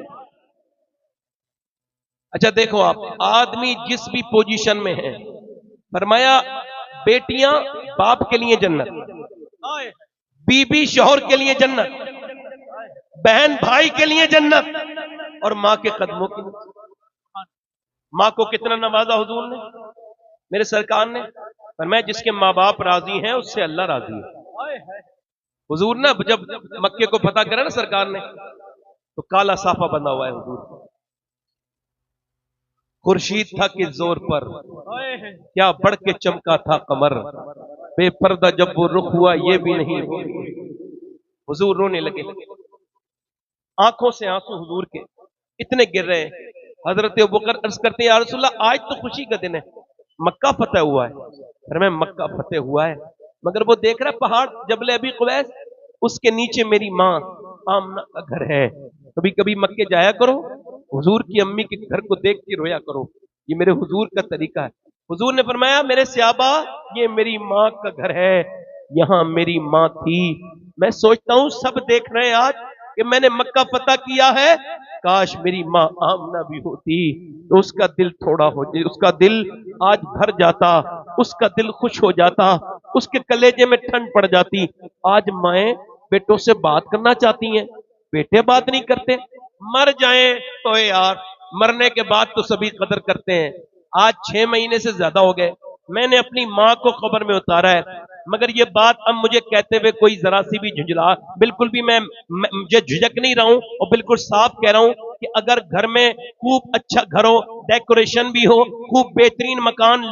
अच्छा देखो आप, आदमी जिस भी पोजीशन में है, फरमाया बेटियां बाप के लिए जन्नत, बीबी शौहर के लिए जन्नत, बहन भाई के लिए जन्नत, और मां के कदमों की। मां को कितना नवाजा हुजूर ने, मेरे सरकार ने। पर मैं जिसके माँ बाप राजी हैं उससे अल्लाह राजी है। हुजूर ना जब मक्के को फतह करा ना सरकार ने, तो काला साफा बंधा हुआ है हुजूर, खुर्शीद था किस जोर पर, क्या बढ़ के चमका था कमर, बेपर्दा जब वो रुख हुआ ये भी नहीं। हुजूर रोने लगे, आंखों से आंसू हुजूर के इतने गिर रहे हैं। हजरत अबू बकर अर्ज करते हैं, या रसूलल्लाह आज तो खुशी का दिन है, मक्का फतेह हुआ है। फिर मैं मक्का फतेह हुआ है, मगर वो देख रहा है पहाड़ जबल अबी कुवैस, उसके नीचे मेरी माँ आमना का घर है। कभी कभी मक्के जाया करो, हुजूर की अम्मी के घर को देख के रोया करो, ये मेरे हुजूर का तरीका है। हुजूर ने फरमाया, मेरे सहाबा ये मेरी माँ का घर है, यहां मेरी माँ थी। मैं सोचता हूं सब देख रहे हैं आज कि मैंने मक्का फतह किया है, काश मेरी माँ आमना भी होती तो उसका दिल थोड़ा हो जाए, उसका दिल आज भर जाता, उसका दिल खुश हो जाता, उसके कलेजे में ठंड पड़ जाती। आज माएं बेटों से बात करना चाहती हैं, बेटे बात नहीं करते। मर जाएं तो यार, मरने के बाद तो सभी कदर करते हैं। आज 6 महीने से ज्यादा हो गए, मैंने अपनी माँ को कब्र में उतारा है, मगर ये बात अब मुझे कहते हुए कोई जरा सी भी झुंझला, बिल्कुल भी मैं मुझे झिझक नहीं रहा हूं, और बिल्कुल साफ कह रहा हूं कि अगर घर में खूब अच्छा घर हो, डेकोरेशन भी हो, खूब बेहतरीन मकान,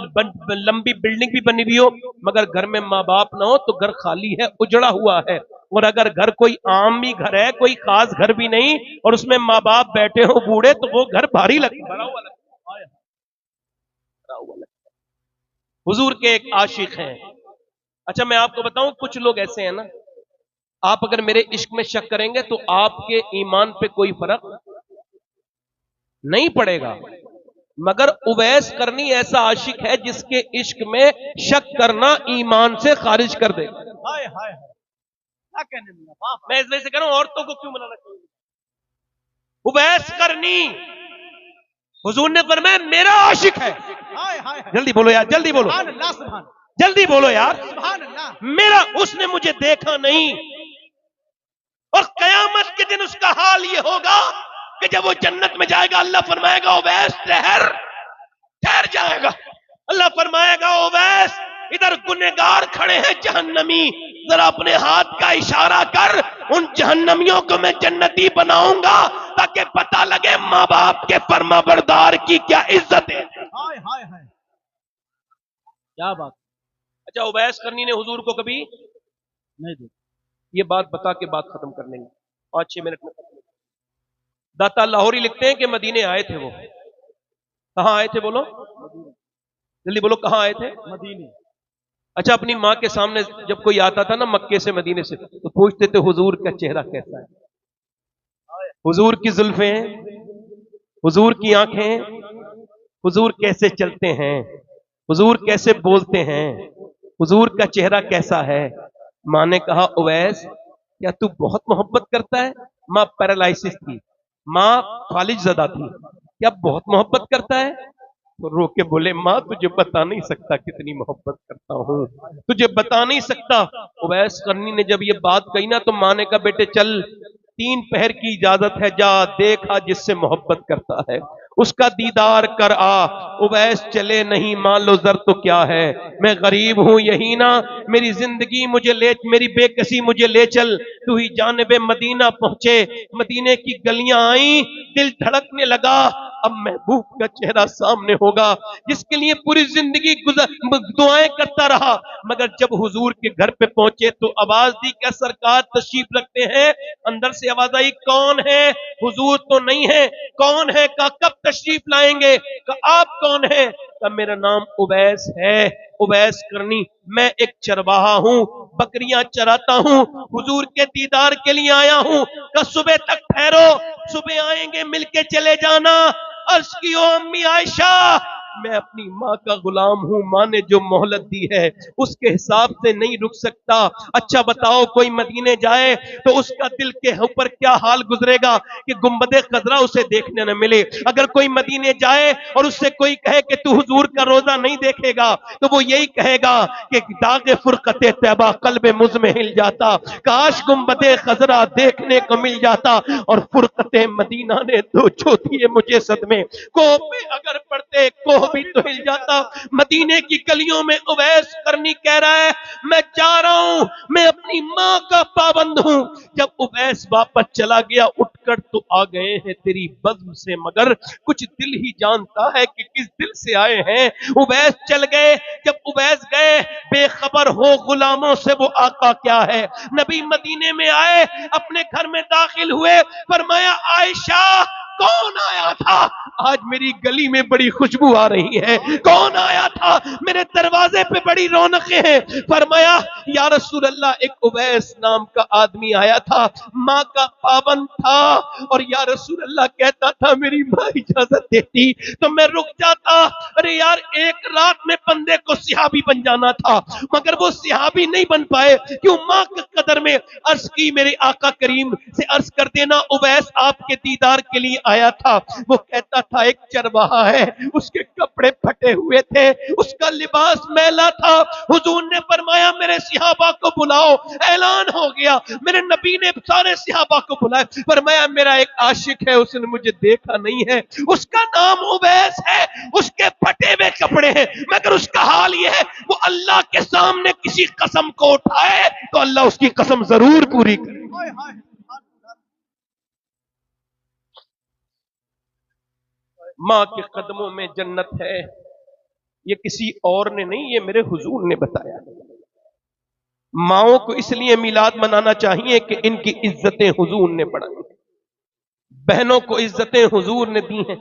लंबी बिल्डिंग भी बनी हुई हो, मगर घर में माँ बाप ना हो तो घर खाली है, उजड़ा हुआ है। और अगर घर कोई आम भी घर है, कोई खास घर भी नहीं, और उसमें माँ बाप बैठे हो बूढ़े, तो वो घर भारी लगता है। हुजूर के एक आशिक हैं। अच्छा मैं आपको बताऊं, कुछ लोग ऐसे हैं ना, आप अगर मेरे इश्क में शक करेंगे तो आपके ईमान पे कोई फर्क नहीं पड़ेगा, मगर उवैस करनी ऐसा आशिक है जिसके इश्क में शक करना ईमान से खारिज कर दे। हाय हाय क्या कहने में, वाह मैं इस वजह से कह रहा हूं, औरतों को क्यों मनाना चाहिए उवैस करनी। हुजूर ने फरमाया मेरा आशिक है, हाय हाय जल्दी बोलो यार, जल्दी बोलो, सुभान अल्लाह, सुभान जल्दी बोलो यार, सुभान अल्लाह। मेरा, उसने मुझे देखा नहीं, और कयामत के दिन उसका हाल ये होगा कि जब वो जन्नत में जाएगा, अल्लाह फरमाएगा उवैस ठहर जाएगा। अल्लाह फरमाएगा उवैस इधर गुनहगार खड़े हैं जहन्नमी, जरा अपने हाथ का इशारा कर, उन जहन्नमियों को मैं जन्नती बनाऊंगा, ताकि पता लगे माँ बाप के फरमाबरदार की क्या इज्जत है। हाय हाय हाय क्या बात अच्छा उवैस करनी ने हुजूर को कभी नहीं दी। ये बात बता के बात खत्म कर लेंगे 5-6 मिनट में। दाता लाहौरी लिखते हैं कि मदीने आए थे वो। कहां आए थे बोलो, जल्दी बोलो, कहां आए थे? मदीने। अच्छा अपनी माँ के सामने जब कोई आता था ना मक्के से मदीने से, तो पूछते थे हुजूर का चेहरा कैसा है, हुजूर की जुल्फें, हुजूर की आंखें, हुजूर कैसे चलते हैं, हुजूर कैसे बोलते हैं, हुजूर का चेहरा कैसा है। माँ ने कहा उवैस क्या तू बहुत मोहब्बत करता है? माँ पैरालाइसिस थी, माँ फालिज ज़दा थी, क्या बहुत मोहब्बत करता है? तो रो के बोले माँ तुझे बता नहीं सकता कितनी मोहब्बत करता हूँ, तुझे बता नहीं सकता। उवैस करनी ने जब ये बात कही ना, तो माँ ने कहा बेटे चल 3 पहर की इजाजत है, जा देखा जिससे मोहब्बत करता है उसका दीदार कर आ। उवैस चले नहीं मान लो जर तो क्या है, मैं गरीब हूं यही ना, मेरी जिंदगी मुझे ले, मेरी बेकसी मुझे ले चल, तू ही जानिबे मदीना पहुंचे। मदीने की गलियां आई, दिल धड़कने लगा, अब महबूब का चेहरा सामने होगा जिसके लिए पूरी जिंदगी दुआएं करता रहा। मगर जब हुजूर के घर पे पहुंचे तो आवाज दी क्या सरकार तशरीफ रखते हैं? अंदर से आवाज आई कौन है? हुजूर तो नहीं है। कौन है? का कब तशरीफ लाएंगे? का आप कौन है? का मेरा नाम उवैस है, उवैस करनी, मैं एक चरवाहा हूं, बकरियां चराता हूं, हुजूर के दीदार के लिए आया हूं। का सुबह तक ठहरो, सुबह आएंगे मिलके चले जाना। अर्ज की ओ अम्मी आयशा मैं अपनी माँ का गुलाम हूँ, माँ ने जो मोहलत दी है उसके हिसाब से नहीं रुक सकता। अच्छा बताओ, कोई मदीने जाए तो उसका दिल के ऊपर क्या हाल गुजरेगा कि गुंबदे खजरा उसे देखने न मिले। अगर कोई मदीने जाए और उससे कोई कहे कि तू हुजूर का रोजा नहीं देखेगा, तो वो यही कहेगा कि दागे फुरकते तैबा कल्बे मुझ में हिल जाता, काश गुंबदे खजरा देखने को मिल जाता। और फुरकते मदीना ने तो जो दिए मुझे सदमे, कोह पे अगर पड़ते कोह भी तो हिल जाता। मदीने की गलियों में उवैस करनी कह रहा है, मैं जा रहा हूं, मैं अपनी मां का पाबंद हूं। जब उवैस वापस चला गया, उठकर तो आ गए हैं तेरी बज़्म से, मगर कुछ दिल ही जानता है कि किस दिल से आए हैं। उवैस चल गए। जब उवैस गए, बेखबर हो गुलामों से वो आका क्या है। नबी मदीने में आए, अपने घर में दाखिल हुए, फरमाया आयशा कौन आया था, आज मेरी गली में बड़ी खुशबू आ रही है, कौन आया था, मेरे दरवाजे पे बड़ी रौनकें हैं। फरमाया या रसूल अल्लाह, एक उवैस नाम का आदमी आया था, माँ का पाबंद था, और या रसूल अल्लाह कहता था मेरी माँ इजाजत देती तो मैं रुक जाता। अरे यार, एक रात में बंदे को सिहाबी बन जाना था, मगर वो सिहाबी नहीं बन पाए, क्यों? माँ के कदर में। अर्ज की मेरे आका करीम से अर्ज कर देना, उवैस आपके दीदार के लिए आया था। वो कहता था एक चरवाहा है, उसके कपड़े फटे हुए थे, उसका लिबास मैला था। हुजूर ने फरमाया मेरे सिहाबा को बुलाओ। ऐलान हो गया, मेरे नबी ने सारे सिहाबा को बुलाया, फरमाया मेरा एक आशिक है, उसने मुझे देखा नहीं है, उसका नाम उवैस है, उसके फटे हुए कपड़े हैं, मगर उसका हाल यह है, वो अल्लाह के सामने किसी कसम को उठाए तो अल्लाह उसकी कसम जरूर पूरी करे। माँ के कदमों में जन्नत है, ये किसी और ने नहीं, ये मेरे हुजूर ने बताया। माओं को इसलिए मिलाद मनाना चाहिए कि इनकी इज्जतें हुजूर ने बढ़ाई, बहनों को इज्जतें हुजूर ने दी हैं।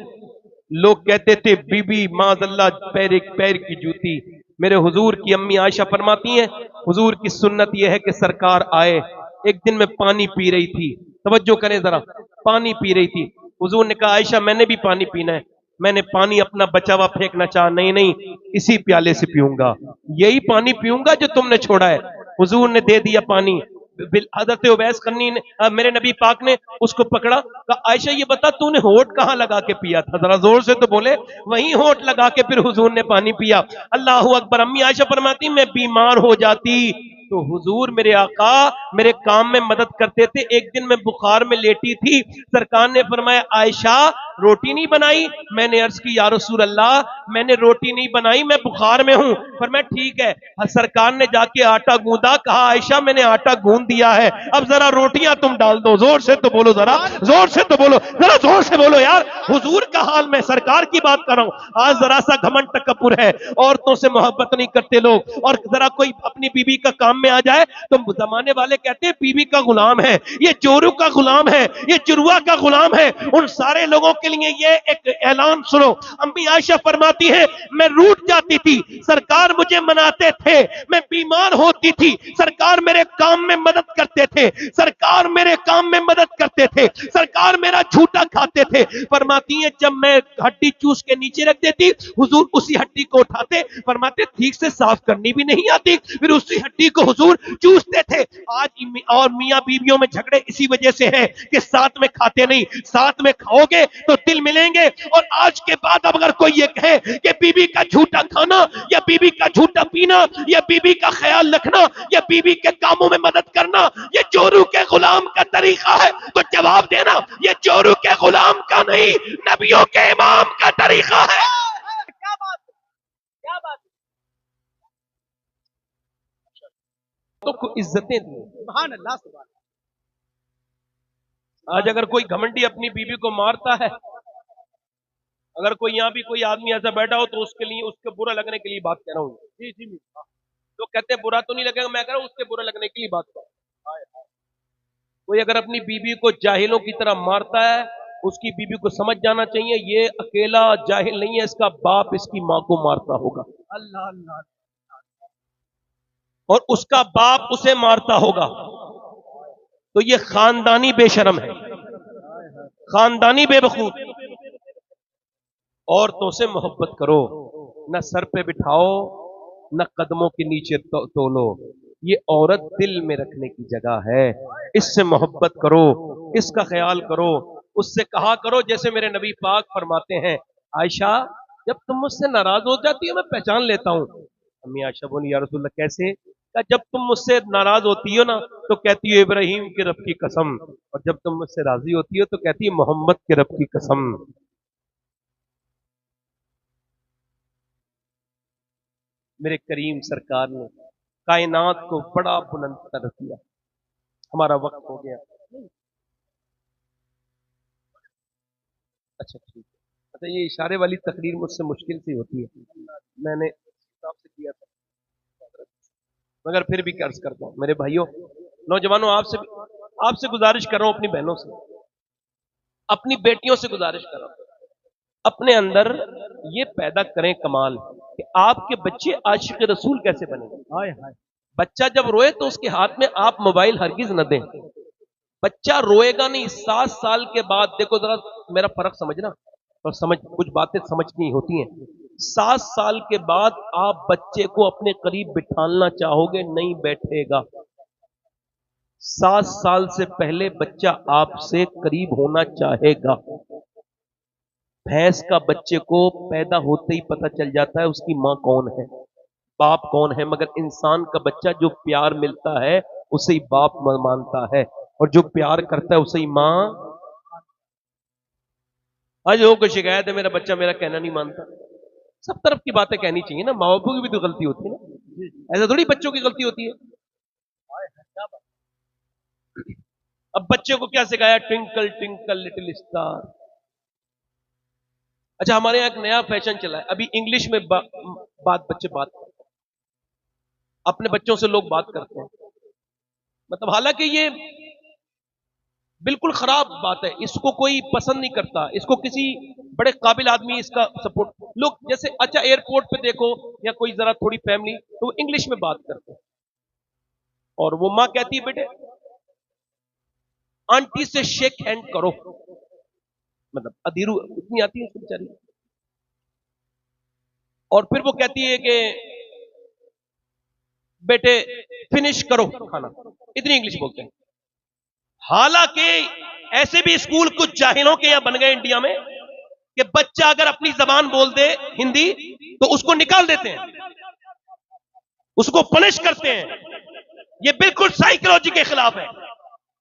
लोग कहते थे बीबी माज़अल्लाह पैर पैर की जूती। मेरे हुजूर की अम्मी आयशा फरमाती हैं, हुजूर की सुन्नत यह है कि सरकार आए। एक दिन मैं पानी पी रही थी, तवज्जो करें जरा, पानी पी रही थी। हुजूर ने कहा आयशा मैंने भी पानी पीना है। मैंने पानी अपना बचा हुआ फेंकना चाहा, नहीं नहीं, इसी प्याले से पीऊंगा, यही पानी पीऊंगा जो तुमने छोड़ा है। हुजूर ने दे दिया पानी। हजरत उवैस करनी ने, मेरे नबी पाक ने उसको पकड़ा, कहा आयशा ये बता तूने होठ कहां लगा के पिया था, जरा जोर से तो बोले। वहीं होठ लगा के फिर हुजूर ने पानी पिया। अल्लाह अकबर। अम्मी आयशा फरमाती मैं बीमार हो जाती तो हुजूर मेरे आका मेरे काम में मदद करते थे। एक दिन मैं बुखार में लेटी थी, सरकार ने फरमाया आयशा रोटी नहीं बनाई। मैंने अर्ज की या रसूल अल्लाह मैंने रोटी नहीं बनाई, मैं बुखार में हूं। फरमाया ठीक है। सरकार ने जाके आटा गूंदा, कहा आयशा मैंने आटा गूंद दिया है, अब जरा रोटियां तुम डाल दो। जोर से तो बोलो, जरा जोर से तो बोलो, जरा जोर से बोलो यार। हुजूर का हाल, मैं सरकार की बात कर रहा हूं। आज जरा सा घमंड तकब्बुर है, औरतों से मोहब्बत नहीं करते लोग, और जरा कोई अपनी बीबी का काम में आ जाए तो जमाने वाले कहते हैं बीबी का गुलाम है, ये चोरू का गुलाम है, ये चुरुआ का गुलाम है। उन सारे लोगों के लिए ये एक ऐलान सुनो। अम्मी आयशा फरमाती है मैं रूठ जाती थी, सरकार मुझे मनाते थे, मैं बीमार होती थी, सरकार मेरे काम में मदद करते थे, सरकार मेरे काम में मदद करते थे, सरकार मेरा झूठा खाते थे। फरमाती है जब मैं हड्डी चूस के नीचे रख देती, हुजूर उसी हड्डी को उठाते, फरमाते ठीक से साफ करनी भी नहीं आती, फिर उसी हड्डी को हुजूर चूसते थे। आज और मियां बीवियों में झगड़े इसी वजह से है कि साथ में खाते नहीं, साथ में खाओगे तो दिल मिलेंगे। और आज के बाद अब अगर कोई ये कहे कि बीबी का झूठा खाना या बीबी का झूठा पीना या बीबी का ख्याल रखना या बीबी के कामों में मदद करना ये चोरू के गुलाम का तरीका है, तो जवाब देना ये चोरू के गुलाम का नहीं, नबियों के इमाम का तरीका है। क्या बात है, क्या बात है। तो इज्जतें दी। सुभान अल्लाह, सुभान आज अगर कोई घमंडी अपनी बीवी को मारता है, अगर कोई यहाँ भी कोई आदमी ऐसा बैठा हो तो उसके लिए, उसके बुरा लगने के लिए बात कह रहा हूँ। जी जी जी। तो कहते हैं बुरा तो नहीं लगेगा, मैं कह रहा हूँ उसके बुरा लगने के लिए बात कर रहा हूं। कोई अगर अपनी बीवी को जाहिलों की तरह मारता है, उसकी बीवी को समझ जाना चाहिए ये अकेला जाहिल नहीं है, इसका बाप इसकी मां को मारता होगा, अल्लाह अल्लाह। और उसका बाप उसे मारता होगा। तो ये खानदानी बेशरम है, खानदानी बेवकूफ। औरतों से मोहब्बत करो, न सर पे बिठाओ, न कदमों के नीचे तोलो। ये औरत दिल में रखने की जगह है, इससे मोहब्बत करो, इसका ख्याल करो, उससे कहा करो जैसे मेरे नबी पाक फरमाते हैं, आयशा जब तुम मुझसे नाराज हो जाती हो मैं पहचान लेता हूं। अम्मी आयशा बोली, या रसूलल्लाह कैसे? कहा, जब तुम मुझसे नाराज होती हो ना तो कहती हो इब्राहिम के रब की कसम, और जब तुम मुझसे राजी होती हो तो कहती है मोहम्मद के रब की कसम। मेरे करीम सरकार ने कायनात को बड़ा बुलंद कर दिया। हमारा वक्त हो गया। अच्छा ठीक है। अच्छा, ये इशारे वाली तकरीर मुझसे मुश्किल सी होती है, मैंने हिसाब से किया था, मगर फिर भी कर्ज करता हूं। मेरे भाइयों, नौजवानों, आपसे गुजारिश कर रहा हूं, अपनी बहनों से, अपनी बेटियों से गुजारिश कर रहा हूं, अपने अंदर ये पैदा करें कमाल कि आपके बच्चे आशिक रसूल कैसे बनेंगे। हाय हाय। बच्चा जब रोए तो उसके हाथ में आप मोबाइल हरगिज न दें। बच्चा रोएगा नहीं, 7 साल के बाद, देखो जरा मेरा फर्क समझना, और समझ, कुछ बातें समझनी होती हैं। 7 साल के बाद आप बच्चे को अपने करीब बिठाना चाहोगे, नहीं बैठेगा। 7 साल से पहले बच्चा आपसे करीब होना चाहेगा। भैंस का बच्चे को पैदा होते ही पता चल जाता है उसकी मां कौन है, बाप कौन है, मगर इंसान का बच्चा जो प्यार मिलता है उसे ही बाप मानता है, और जो प्यार करता है उसे ही मां। आज लोगों को शिकायत है मेरा बच्चा मेरा कहना नहीं मानता। सब तरफ की बातें कहनी चाहिए ना, माँ बापू की भी तो गलती होती है ना, ऐसा थोड़ी बच्चों की गलती होती है। अब बच्चे को क्या सिखाया? Twinkle twinkle little star. अच्छा, हमारे यहाँ एक नया फैशन चला है, अभी इंग्लिश में बच्चे बात करते हैं, अपने बच्चों से लोग बात करते हैं, मतलब हालांकि ये बिल्कुल खराब बात है, इसको कोई पसंद नहीं करता, इसको किसी बड़े काबिल आदमी इसका सपोर्ट, लोग जैसे अच्छा एयरपोर्ट पे देखो या कोई जरा थोड़ी फैमिली तो वो इंग्लिश में बात करते हैं, और वो मां कहती है बेटे आंटी से शेक हैंड करो, मतलब अधीरू उतनी आती है उसको बेचारी, और फिर वो कहती है कि बेटे फिनिश करो खाना, इतनी इंग्लिश बोलते हैं। हालांकि ऐसे भी स्कूल कुछ जाहिलों के यहां बन गए इंडिया में कि बच्चा अगर अपनी जबान बोल दे हिंदी तो उसको निकाल देते हैं, उसको पनिश करते हैं। ये बिल्कुल साइकोलॉजी के खिलाफ है,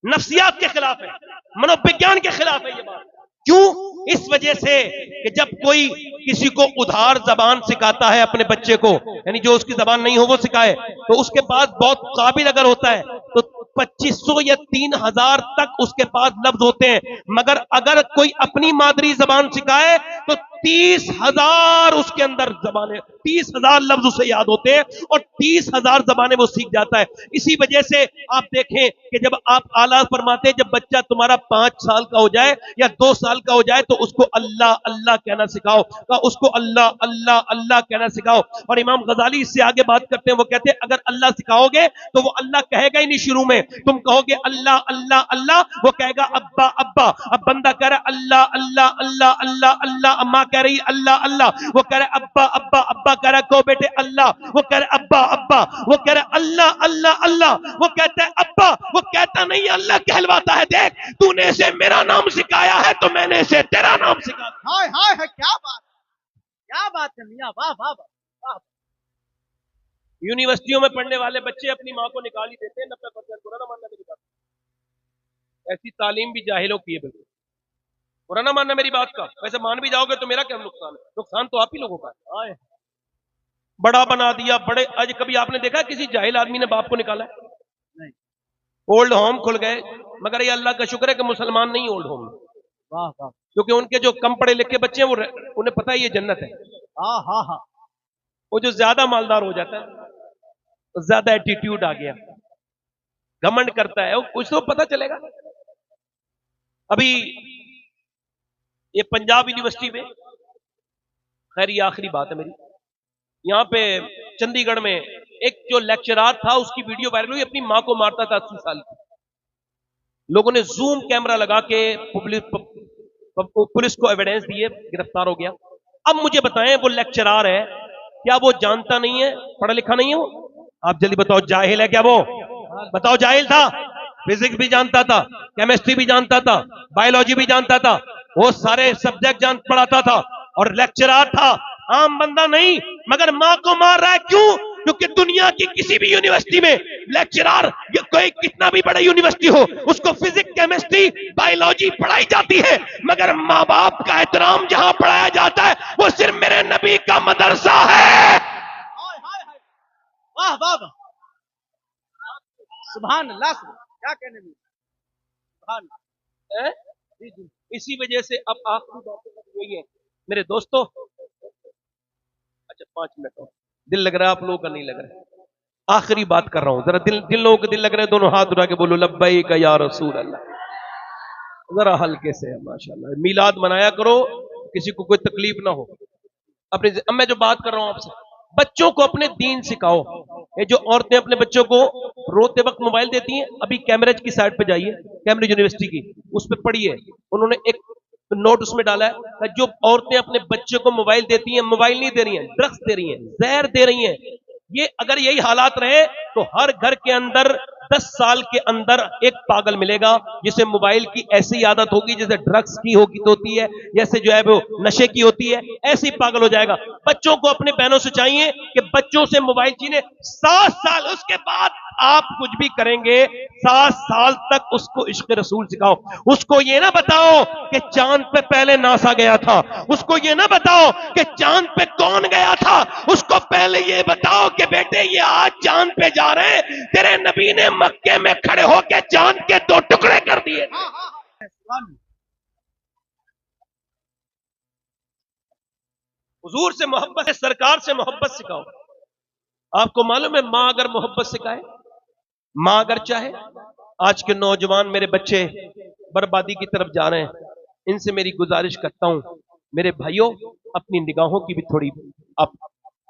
नफ्सियात के खिलाफ है, मनोविज्ञान के खिलाफ है ये बात। क्यों? इस वजह से कि जब कोई किसी को उधार जबान सिखाता है अपने बच्चे को, यानी जो उसकी जबान नहीं हो वो सिखाए, तो उसके पास बहुत काबिल अगर होता है तो 2500 या 3000 तक उसके पास लफ्ज होते हैं, मगर अगर कोई अपनी मादरी जबान सिखाए तो 30,000 उसके अंदर जबानें, 30,000 लफ्ज उसे याद होते हैं और 30,000 जबानें वो सीख जाता है। इसी वजह से आप देखें कि जब आप आला फरमाते हैं, जब बच्चा तुम्हारा 5 साल का हो जाए या 2 साल का हो जाए तो उसको अल्लाह अल्लाह कहना सिखाओ, का उसको अल्लाह अल्लाह अल्लाह कहना सिखाओ। और इमाम गजाली इससे आगे बात करते हैं, वो कहते हैं अगर अल्लाह सिखाओगे तो वो अल्लाह कहेगा ही नहीं, शुरू में तुम कहोगे अल्लाह अल्लाह अल्लाह, वो कहेगा अब्बा अब्बा। अब बंदा कह रहा है अल्लाह अल्लाह अल्लाह अल्लाह अल्लाह, अम्मा कह रही अल्लाह अल्लाह, वो कह रहा है अब्बा अब्बा, अब्बा कह रहा है कहो बेटे अल्लाह, वो कह रहा है अब्बा अब्बा, वो कह रहा है अल्लाह अल्लाह अल्लाह, वो कहता है अब्बा, वो कहता नहीं अल्लाह कहलवाता है, देख तूने इसे मेरा नाम सिखाया है तो मैंने इसे तेरा नाम सिखा दिया। हाय हाय हाय, क्या बात है मियां, वाह वाह वाह। यूनिवर्सिटियों में पढ़ने वाले बच्चे अपनी मां को निकाल ही देते हैं 90%। बुरा ना मानना मेरी बात, ऐसी तालीम भी जाहिलों की है, बिल्कुल बुरा ना मानना मेरी बात का। वैसे मान भी जाओगे तो मेरा क्या नुकसान है, नुकसान तो आप ही लोगों का है। बड़ा बना दिया बड़े। आज कभी आपने देखा किसी जाहिल आदमी ने बाप को निकाला है? नहीं। ओल्ड होम खुल गए, मगर ये अल्लाह का शुक्र है कि मुसलमान नहीं ओल्ड होम, वाह वाह। क्योंकि उनके जो कम पढ़े लिखे बच्चे हैं वो उन्हें पता है ये जन्नत है। हाँ हाँ हाँ। वो जो ज्यादा मालदार हो जाता है तो ज्यादा एटीट्यूड आ गया, घमंड करता है, वो कुछ तो पता चलेगा। अभी ये पंजाब यूनिवर्सिटी में, खैर ये आखिरी बात है मेरी, यहां पे चंडीगढ़ में एक जो लेक्चरार था उसकी वीडियो वायरल हुई, अपनी मां को मारता था 80 साल की। लोगों ने जूम कैमरा लगा के पुलिस को एविडेंस दिए, गिरफ्तार हो गया। अब मुझे बताएं, वो लेक्चरार है, क्या वो जानता नहीं है, पढ़ा लिखा नहीं है वो? आप जल्दी बताओ, जाहिल है क्या वो? बताओ, जाहिल था? फिजिक्स भी जानता था, केमिस्ट्री भी जानता था, बायोलॉजी भी जानता था, वो सारे सब्जेक्ट पढ़ाता था और लेक्चरार था, आम बंदा नहीं। मगर मां को मार रहा है, क्यों? क्योंकि दुनिया की किसी भी यूनिवर्सिटी में लेक्चरार, कोई कितना भी बड़ा यूनिवर्सिटी हो, उसको फिजिक्स, केमिस्ट्री, बायोलॉजी पढ़ाई जाती है, मगर मां बाप का एहतराम जहां पढ़ाया जाता है वो सिर्फ मेरे नबी का मदरसा है। हाय हाय हाय, वाह वाह वाह, सुभान अल्लाह, क्या कहने में, सुभान है? जी जी। इसी वजह से अब आखिरी बात यही है मेरे दोस्तों। अच्छा 5 मिनट और, दिल लग रहा है आप लोगों का? नहीं लग रहा है? आखिरी बात कर रहा हूं, जरा दिल लोगों को दिल लग रहा है, दोनों हाथ उठा के बोलो लब्बैक या रसूल अल्लाह। जरा हल्के से, माशाल्लाह। मीलाद मनाया करो, किसी को कोई तकलीफ ना हो। अपने अब मैं जो बात कर रहा हूं आपसे, बच्चों को अपने दीन सिखाओ। ये जो औरतें अपने बच्चों को रोते वक्त मोबाइल देती हैं, अभी कैम्ब्रिज की साइड पे जाइए, कैम्ब्रिज यूनिवर्सिटी की, उस पर पढ़िए, उन्होंने एक नोट उसमें डाला है कि जो औरतें अपने बच्चे को मोबाइल देती हैं, मोबाइल नहीं दे रही हैं, ड्रग्स दे रही हैं, जहर दे रही हैं। ये अगर यही हालात रहे तो हर घर के अंदर 10 साल के अंदर एक पागल मिलेगा जिसे मोबाइल की ऐसी आदत होगी जैसे ड्रग्स की होती है, जैसे जो है वो नशे की होती है, ऐसे ही पागल हो जाएगा। बच्चों को अपने बहनों से चाहिए कि बच्चों से मोबाइल छीने, 7 साल, उसके बाद आप कुछ भी करेंगे, 7 साल तक उसको इश्क रसूल सिखाओ। उसको ये ना बताओ कि चांद पे पहले नासा गया था, उसको ये ना बताओ कि चांद पे कौन गया था, उसको पहले ये बताओ कि बेटे ये आज चांद पे जा रहे हैं, तेरे नबी ने मक्के में खड़े होकर चांद के 2 टुकड़े कर दिए। हाँ हाँ हाँ, सुभान हुजूर से मोहब्बत है, सरकार से मोहब्बत सिखाओ। आपको मालूम है, मां अगर मोहब्बत सिखाए, मां अगर चाहे, आज के नौजवान मेरे बच्चे बर्बादी की तरफ जा रहे हैं, इनसे मेरी गुजारिश करता हूं, मेरे भाइयों, अपनी निगाहों की भी थोड़ी आप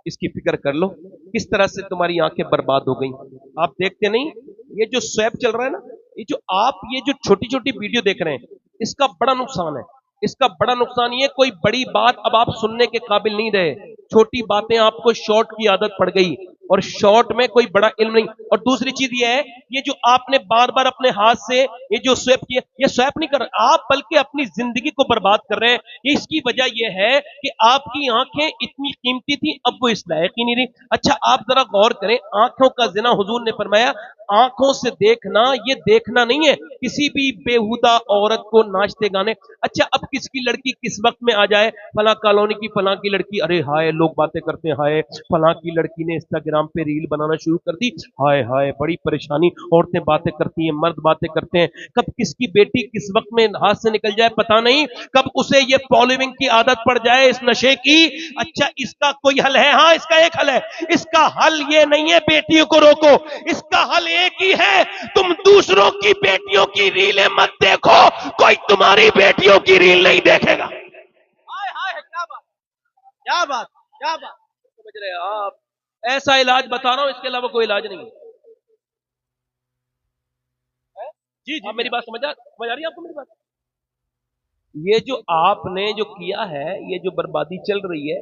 इसकी फिक्र कर लो, किस तरह से तुम्हारी आंखें बर्बाद हो गई। आप देखते नहीं, ये जो स्वैप चल रहा है ना, ये जो छोटी छोटी वीडियो देख रहे हैं, इसका बड़ा नुकसान है। इसका बड़ा नुकसान ये, कोई बड़ी बात अब आप सुनने के काबिल नहीं रहे, छोटी बातें आपको शॉर्ट की आदत पड़ गई, और शॉर्ट में कोई बड़ा इल्म नहीं। और दूसरी चीज ये है, ये जो आपने बार बार अपने हाथ से ये जो स्वैप किया, ये स्वैप नहीं कर रहे आप, बल्कि अपनी जिंदगी को बर्बाद कर रहे हैं। इसकी वजह यह है कि आपकी आंखें इतनी कीमती थी, अब वो इस लायक ही नहीं रही। अच्छा आप जरा गौर करें, आंखों का जिना हुजूर ने फरमाया, आंखों से देखना ये देखना नहीं है किसी भी बेहुदा औरत को नाचते गाने। अच्छा अब किसकी लड़की किस वक्त में आ जाए, फला कॉलोनी की फला की लड़की, अरे हाय लोग बातें करते हैं, हाय फला की लड़की ने इंस्टाग्राम पे रील बनाना शुरू कर दी, हाय हाय बड़ी परेशानी, औरतें बातें करती हैं, मर्द बातें करते हैं। कब किसकी बेटी किस वक्त में हाथ से निकल जाए पता नहीं, कब उसे ये फॉलोइंग की आदत पड़ जाए इस नशे की। अच्छा इसका कोई हल है? हाँ इसका एक हल है। इसका हल ये नहीं है बेटियों को रोको, इसका हल एक ही है, तुम दूसरों की बेटियों की रीलें मत देखो, कोई तुम्हारी बेटियों की रील नहीं देखेगा। हाय हाय, क्या बात, क्या बात, क्या बात, समझ रहे हैं आप? ऐसा इलाज बता रहा हूं, इसके अलावा कोई इलाज नहीं है। जी जी, आप मेरी बात समझ आ रही है आपको मेरी बात? ये जो आपने जो किया है, ये जो बर्बादी चल रही है,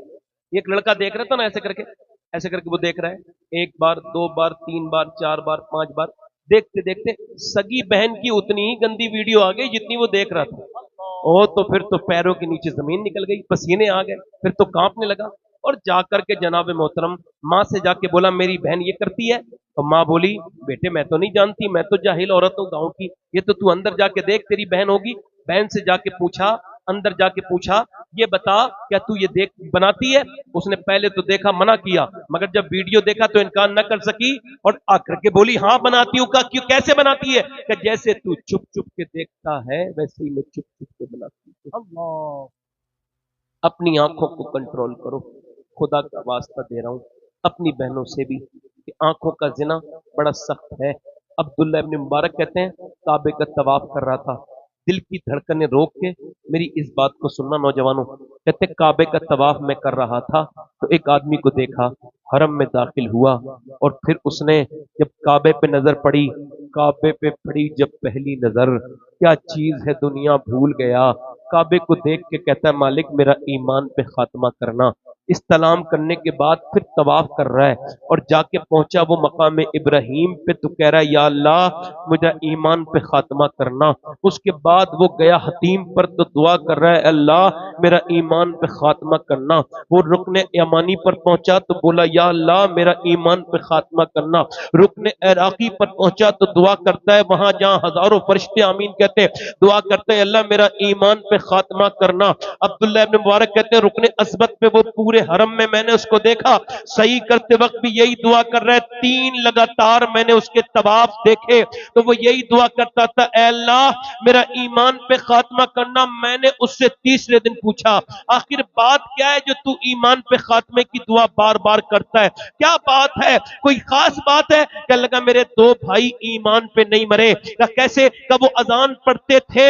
एक लड़का देख रहा था ना, ऐसे करके वो देख रहा है, 1 बार 2 बार 3 बार 4 बार 5 बार, देखते देखते सगी बहन की उतनी ही गंदी वीडियो आ गई जितनी वो देख रहा था। ओ तो फिर तो पैरों के नीचे जमीन निकल गई, पसीने आ गए, फिर तो कांपने लगा, और जाकर के जनाब मोहतरम माँ से जाके बोला मेरी बहन ये करती है। तो माँ बोली बेटे मैं तो नहीं जानती, मैं तो जाहिल औरत हूँ गांव की, ये तो तू अंदर जाके देख तेरी बहन होगी। बहन से जाके पूछा, अंदर जाके पूछा, ये बता क्या तू ये देख बनाती है? उसने पहले तो देखा, मना किया, मगर जब वीडियो देखा तो इनकार न कर सकी, और आकर के बोली हाँ बनाती हूँ। का क्यों, कैसे बनाती है? कि जैसे तू चुप चुप के देखता है वैसे ही मैं चुप चुप के बनाती हूँ। अल्लाह, अपनी आंखों को कंट्रोल करो, खुदा का वास्ता दे रहा हूं, अपनी बहनों से भी, कि आंखों का जिना बड़ा सख्त है। अब्दुल्ला इब्न मुबारक कहते हैं, काबे का तवाफ कर रहा था, दिल की धड़कनें रोक के, मेरी इस बात को सुनना नौजवानों, कहते काबे का तवाफ मैं कर रहा था तो एक आदमी को देखा, हरम में दाखिल हुआ, और फिर उसने जब काबे पे नजर पड़ी, काबे पे पड़ी जब पहली नजर, क्या चीज है दुनिया भूल गया, काबे को देख के कहता है मालिक मेरा ईमान पे खात्मा करना। इस्तलाम करने के बाद फिर तवाफ कर रहा है और जाके पहुंचा वो मकाम इब्राहिम पे, तो कह रहा है या अल्लाह मुझे ईमान पे खात्मा करना। उसके बाद वो गया हतीम पर तो दुआ कर रहा है अल्लाह मेरा ईमान पे खात्मा करना। वो रुकने यमानी पर पहुंचा तो बोला या अल्लाह मेरा ईमान पे खात्मा करना। रुकने इराकी पर पहुंचा तो दुआ करता है, वहां जहां हजारों फरिश्ते आमीन कहते हैं, दुआ करते हैं अल्लाह मेरा ईमान पे खात्मा करना। अब्दुल्लाह इब्न मुबारक कहते हैं रुकने अस्बत पे वो पूरे हरम में मैंने उसको देखा, सही करते वक्त भी यही दुआ कर रहा है। 3 लगातार मैंने उसके तवाफ देखे तो वो यही दुआ करता था ऐ अल्लाह मेरा ईमान पे खात्मा करना। मैंने उससे तीसरे दिन पूछा आखिर बात क्या है जो तू ईमान पे खात्मे की दुआ बार बार करता है, क्या बात है, कोई खास बात है? क्या लगा मेरे 2 भाई ईमान पे नहीं मरे। क्या कैसे? कब वो अजान पढ़ते थे,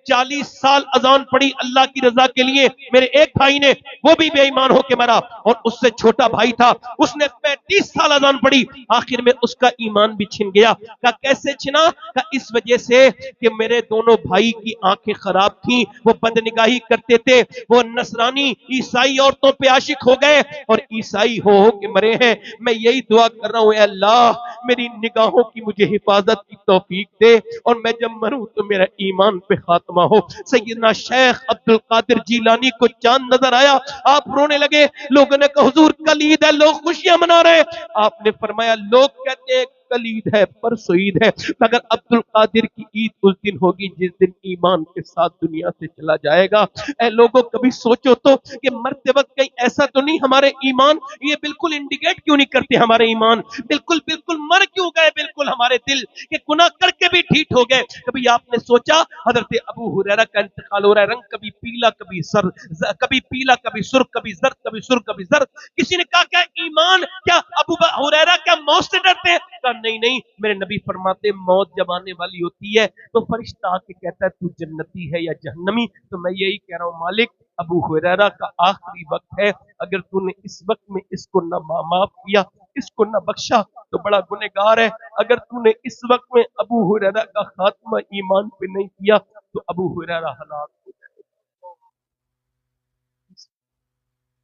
40 साल अजान पढ़ी अल्लाह की रजा के लिए, मेरे एक भाई ने वो भी बेईमान होकर मरा, और उससे छोटा भाई था उसने 35 साल अजान पढ़ी, आखिर में उसका ईमान भी छिन गया। का कैसे छिना? का इस वजह से कि मेरे दोनों भाई की आंखें खराब थी, वो बदनिगाही करते थे, वो नसरानी ईसाई औरतों पे आशिक हो गए और ईसाई हो के मरे हैं। मैं यही दुआ कर रहा हूं अल्लाह मेरी निगाहों की मुझे हिफाजत की तौफीक दे और मैं जब मरूं तो मेरा ईमान पे खात्मा हो। सैयदना शेख अब्दुल कादिर जीलानी को चांद नजर आया, आप रोने लगे। लोगों ने कहा हुजूर कल ईद है, लोग खुशियां मना रहे। आपने फरमाया लोग कहते हैं कल ईद है परसों ईद है, मगर अब्दुल कादिर की ईद उस दिन होगी जिस दिन ईमान के साथ दुनिया से चला जाएगा। ऐ लोगों कभी सोचो तो कि मरते वक्त कहीं ऐसा तो नहीं हमारे ईमान ये बिल्कुल इंडिकेट क्यों नहीं करते, हमारे ईमान बिल्कुल बिल्कुल मर क्यों गए, बिल्कुल हमारे दिल के गुनाह करके भी ठीक हो गए। कभी आपने सोचा हजरत अबू हुरैरा का इंतकाल हो रहा है, रंग कभी पीला कभी सर, कभी पीला कभी सुर्ख, कभी जर्द कभी सुर्ख कभी जर्द। किसी ने कहा क्या ईमान, क्या अबू हुरैरा क्या मौत से डरते हैं? नहीं नहीं, मेरे नबी फरमाते मौत जब आने वाली होती है तो फरिश्ता आके कहता है तू जन्नती है या जहन्नमी। तो मैं यही कह रहा हूं मालिक अबू हुरैरा का आखिरी वक्त है, अगर तूने इस वक्त में इसको न माफ किया, इसको न बख्शा तो बड़ा गुनहगार है। अगर तूने इस वक्त में अबू हुरैरा का खात्मा ईमान पे नहीं किया तो अबू हुरैरा हलाक हो जाएगा।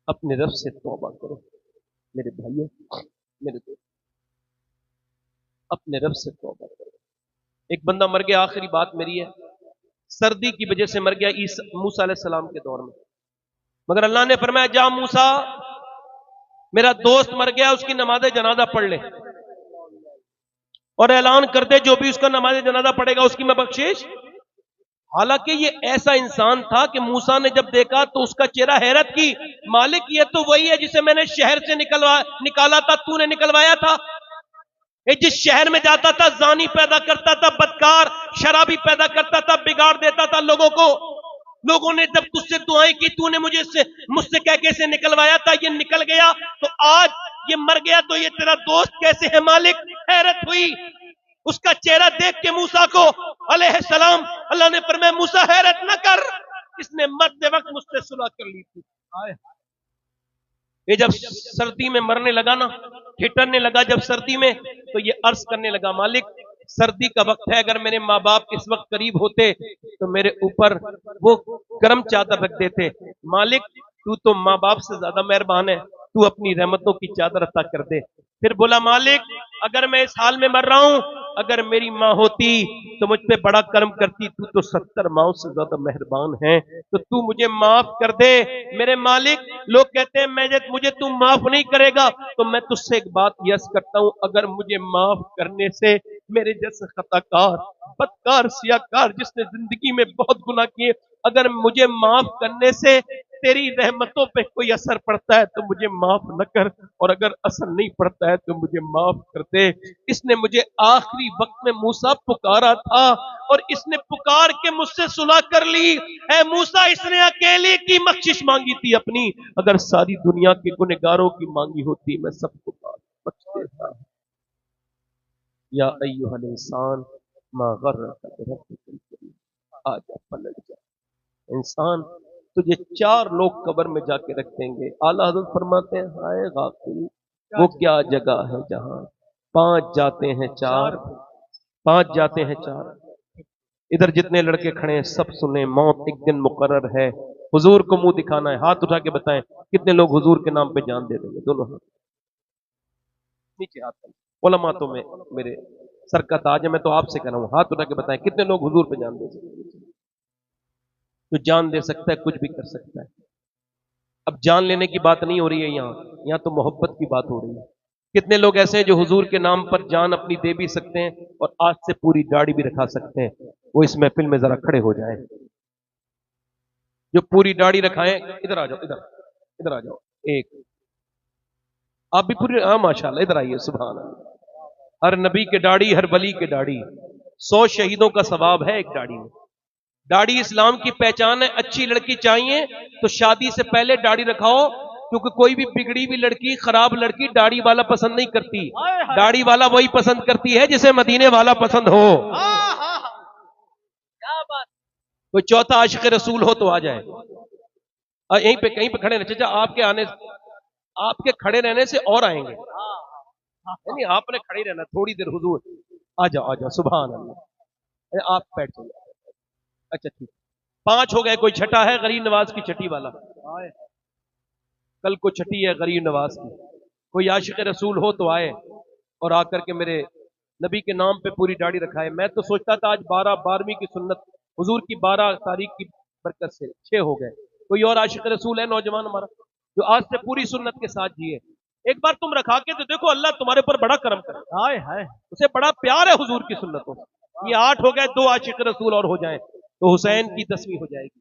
अपने रब से तौबा करो मेरे भाइयों, मेरे दोस्त, अपने रब से तौबा करो। एक बंदा मर गया, आखिरी बात मेरी है, सर्दी की वजह से मर गया मूसा अलैहि सलाम के दौर में, मगर अल्लाह ने फरमाया जा मूसा मेरा दोस्त मर गया उसकी नमाज जनाजा पढ़ ले और ऐलान कर दे जो भी उसका नमाज जनाजा पढ़ेगा उसकी मैं बख्शिश। हालांकि ये ऐसा इंसान था कि मूसा ने जब देखा तो उसका चेहरा हैरत की, मालिक ये तो वही है जिसे मैंने शहर से निकाला था, तूने निकलवाया था। ये जिस शहर में जाता था जानी पैदा करता था, बदकार शराबी पैदा करता था, बिगाड़ देता था लोगों को। लोगों ने जब तुझसे दुआएं की तूने मुझसे कह कैसे निकलवाया था, ये निकल गया तो आज ये मर गया तो ये तेरा दोस्त कैसे है मालिक? हैरत हुई उसका चेहरा देख के मूसा को अलैहिस्सलाम। अल्लाह ने फरमाया मूसा हैरत न कर, इसने मरते वक्त मुझसे सुलह कर ली थी। ये जब सर्दी में मरने लगा ना, ठिठरने लगा जब सर्दी में, तो ये अर्ज करने लगा मालिक सर्दी का वक्त है, अगर मेरे माँ बाप इस वक्त करीब होते तो मेरे ऊपर वो गर्म चादर रख देते। मालिक तू तो माँ बाप से ज्यादा मेहरबान है, तू अपनी रहमतों की चादर अता कर दे। फिर बोला मालिक अगर मैं इस हाल में मर रहा हूं, अगर मेरी माँ होती तो मुझ पे बड़ा कर्म करती, तू तो 70 माओं से ज्यादा मेहरबान है, तो तू मुझे माफ कर दे। मेरे मालिक लोग कहते हैं मुझे तू माफ नहीं करेगा, तो मैं तुझसे एक बात यस करता हूं, अगर मुझे माफ करने से मेरे जैसे खताकार बदकार सियाकार जिसने जिंदगी में बहुत गुनाह किए, अगर मुझे माफ करने से तेरी रहमतों पे कोई असर पड़ता है तो मुझे माफ न कर, और अगर असर नहीं पड़ता है तो मुझे माफ कर दे। इसने मुझे आखिरी वक्त में मूसा पुकारा था और इसने पुकार के मुझसे सुलह कर ली। है मूसा इसने अकेले की बख्शिश मांगी थी अपनी, अगर सारी दुनिया के गुनहगारों की मांगी होती मैं सबको बख्श देता। या अय्युहल इंसान मा गर्रका बिरब्बिकल करीम, आजा पलट जा इंसान, तुझे 4 लोग कब्र में जाके रख देंगे। आला हज़रत फरमाते हैं हाय गाफिल वो क्या जगह है जहां 5 जाते हैं 4, 5 जाते हैं 4, इधर जितने लड़के खड़े हैं सब सुने, मौत एक दिन मुकर्रर है, हुजूर को मुंह दिखाना है। हाथ उठा के बताएं कितने लोग हुजूर के नाम पे जान दे देंगे। दोनों हाथ नीचे, हाथ करें। उलमा तो में मेरे सर का ताज है, मैं तो आपसे कह रहा हूं, हाथ उठा के बताएं कितने लोग हुजूर पे जान दे सकते। जो जान दे सकता है कुछ भी कर सकता है। अब जान लेने की बात नहीं हो रही है यहाँ तो मोहब्बत की बात हो रही है। कितने लोग ऐसे हैं जो हुजूर के नाम पर जान अपनी दे भी सकते हैं और आज से पूरी दाढ़ी भी रखा सकते हैं। वो इस महफिल में जरा खड़े हो जाएं। जो पूरी दाढ़ी रखाएं, इधर आ जाओ, इधर आ जाओ। एक आप भी पूरी, हाँ माशाल्लाह, इधर आइए। सुभान अल्लाह। हर नबी के दाढ़ी, हर वली के दाढ़ी, 100 शहीदों का सवाब है एक दाढ़ी में। दाढ़ी इस्लाम की पहचान है। अच्छी लड़की चाहिए तो शादी से पहले दाढ़ी रखाओ, क्योंकि कोई भी बिगड़ी हुई लड़की, खराब लड़की दाढ़ी वाला पसंद नहीं करती। दाढ़ी वाला वही पसंद करती है जिसे मदीने वाला पसंद हो। क्या बात। कोई चौथा आशिक रसूल हो तो आ जाए। यहीं पे कहीं पे खड़े रहे चाचा, आपके खड़े रहने से और आएंगे। नहीं, आपने खड़े रहना थोड़ी देर। हुजूर आ जाओ, सुभान अल्लाह। आप बैठ जाइए। अच्छा ठीक, 5 हो गए। कोई छठा है गरीब नवाज की छठी वाला? कल को छठी है गरीब नवाज की। कोई आशिक रसूल हो तो आए और आकर के मेरे नबी के नाम पे पूरी दाढ़ी रखाए। मैं तो सोचता था आज 12वीं की सुन्नत, हुजूर की 12 तारीख की बरकत से 6 हो गए। कोई और आशिक रसूल है नौजवान हमारा जो आज से पूरी सुन्नत के साथ जिए? एक बार तुम रखा के तो देखो, अल्लाह तुम्हारे ऊपर बड़ा करम करे। हाय हाय, उसे बड़ा प्यार है हुजूर की सुन्नतों। ये 8 हो गए, 2 आशिक रसूल और हो जाए तो हुसैन की 10वीं हो जाएगी।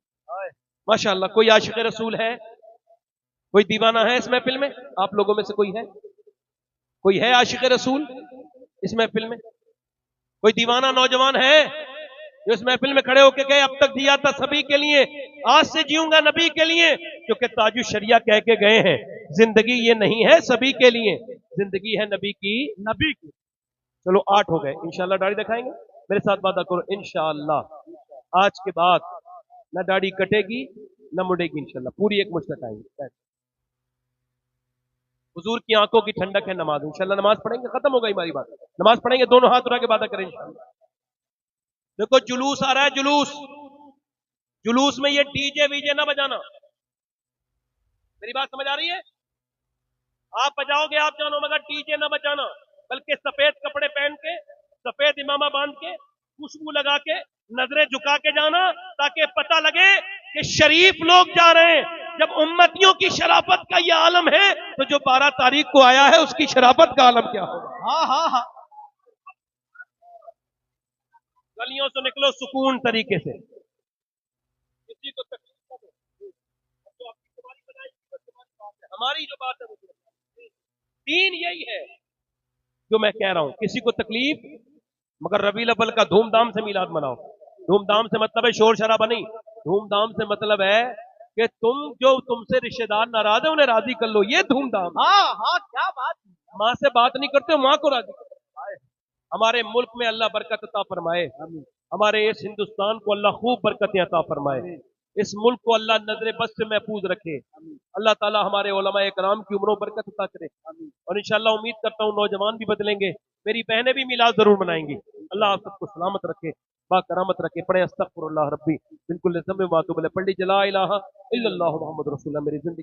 माशाअल्लाह। कोई आशिक रसूल है? कोई दीवाना है इस महफिल में? आप लोगों में से कोई है आशिक रसूल इस महफिल में? कोई दीवाना नौजवान है जो इस महफिल में खड़े होकर गए अब तक जिया था सभी के लिए, आज से जीऊंगा नबी के लिए? क्योंकि ताजु शरिया कह के गए हैं, जिंदगी ये नहीं है सभी के लिए, जिंदगी है नबी की। चलो 8 हो गए। इंशाल्लाह दाढ़ी दिखाएंगे। मेरे साथ वादा करो, इंशाल्लाह आज के बाद न दाढ़ी कटेगी न मुड़ेगी। इंशाल्लाह पूरी एक मुश्त आएंगे। हुजूर की आंखों की ठंडक है नमाज। इंशाल्लाह नमाज पढ़ेंगे, खत्म हो गई हमारी बात। नमाज पढ़ेंगे, दोनों हाथ उठा के वादा करें इंशाल्लाह। देखो जुलूस आ रहा है, जुलूस में ये डीजे वीजे ना बजाना। मेरी बात समझ आ रही है? आप बजाओगे आप जानो, मगर डीजे ना बजाना। बल्कि सफेद कपड़े पहन के, सफेद इमामा बांध के, खुशबू लगा के, नजरें झुका के जाना, ताकि पता लगे कि शरीफ लोग जा रहे हैं। जब उम्मतियों की शराफत का यह आलम है तो जो 12 तारीख को आया है उसकी शराफत का आलम क्या होगा? हाँ। गलियों से निकलो सुकून तरीके से, किसी को तकलीफ नहीं। जो आपकी तुम्हारी बनाई तुम्हारी बात है, हमारी जो बात है वो दीन यही है जो मैं कह रहा हूं। किसी को तकलीफ, मगर रबीउल अव्वल का धूमधाम से मिलाद मनाओ। धूमधाम से मतलब है शोर शराबा नहीं। धूमधाम से मतलब है कि जो तुमसे रिश्तेदार नाराज है उन्हें राजी कर लो। ये धूमधाम। हाँ, क्या बात। माँ से बात नहीं करते हो, माँ को राजी करो। हमारे मुल्क में अल्लाह बरकत अता फरमाए। हमारे इस हिंदुस्तान को अल्लाह खूब बरकतें अता फरमाए। इस मुल्क को अल्लाह नजरे बस से महफूज रखे। अल्लाह ताला हमारे उलमा इकराम की उम्रों बरकत अता करे। और इंशाअल्लाह उम्मीद करता हूँ नौजवान भी बदलेंगे, मेरी बहनें भी मिलाद जरूर मनाएंगी। अल्लाह आप सबको सलामत रखे, बाकरामत रखे। पढ़े अस्तगफिरुल्लाह रब्बी बिल्कुल पढ़ ली ला इलाहा इल्लल्लाहु मुहम्मद रसूलुल्लाह। मेरी जिंदगी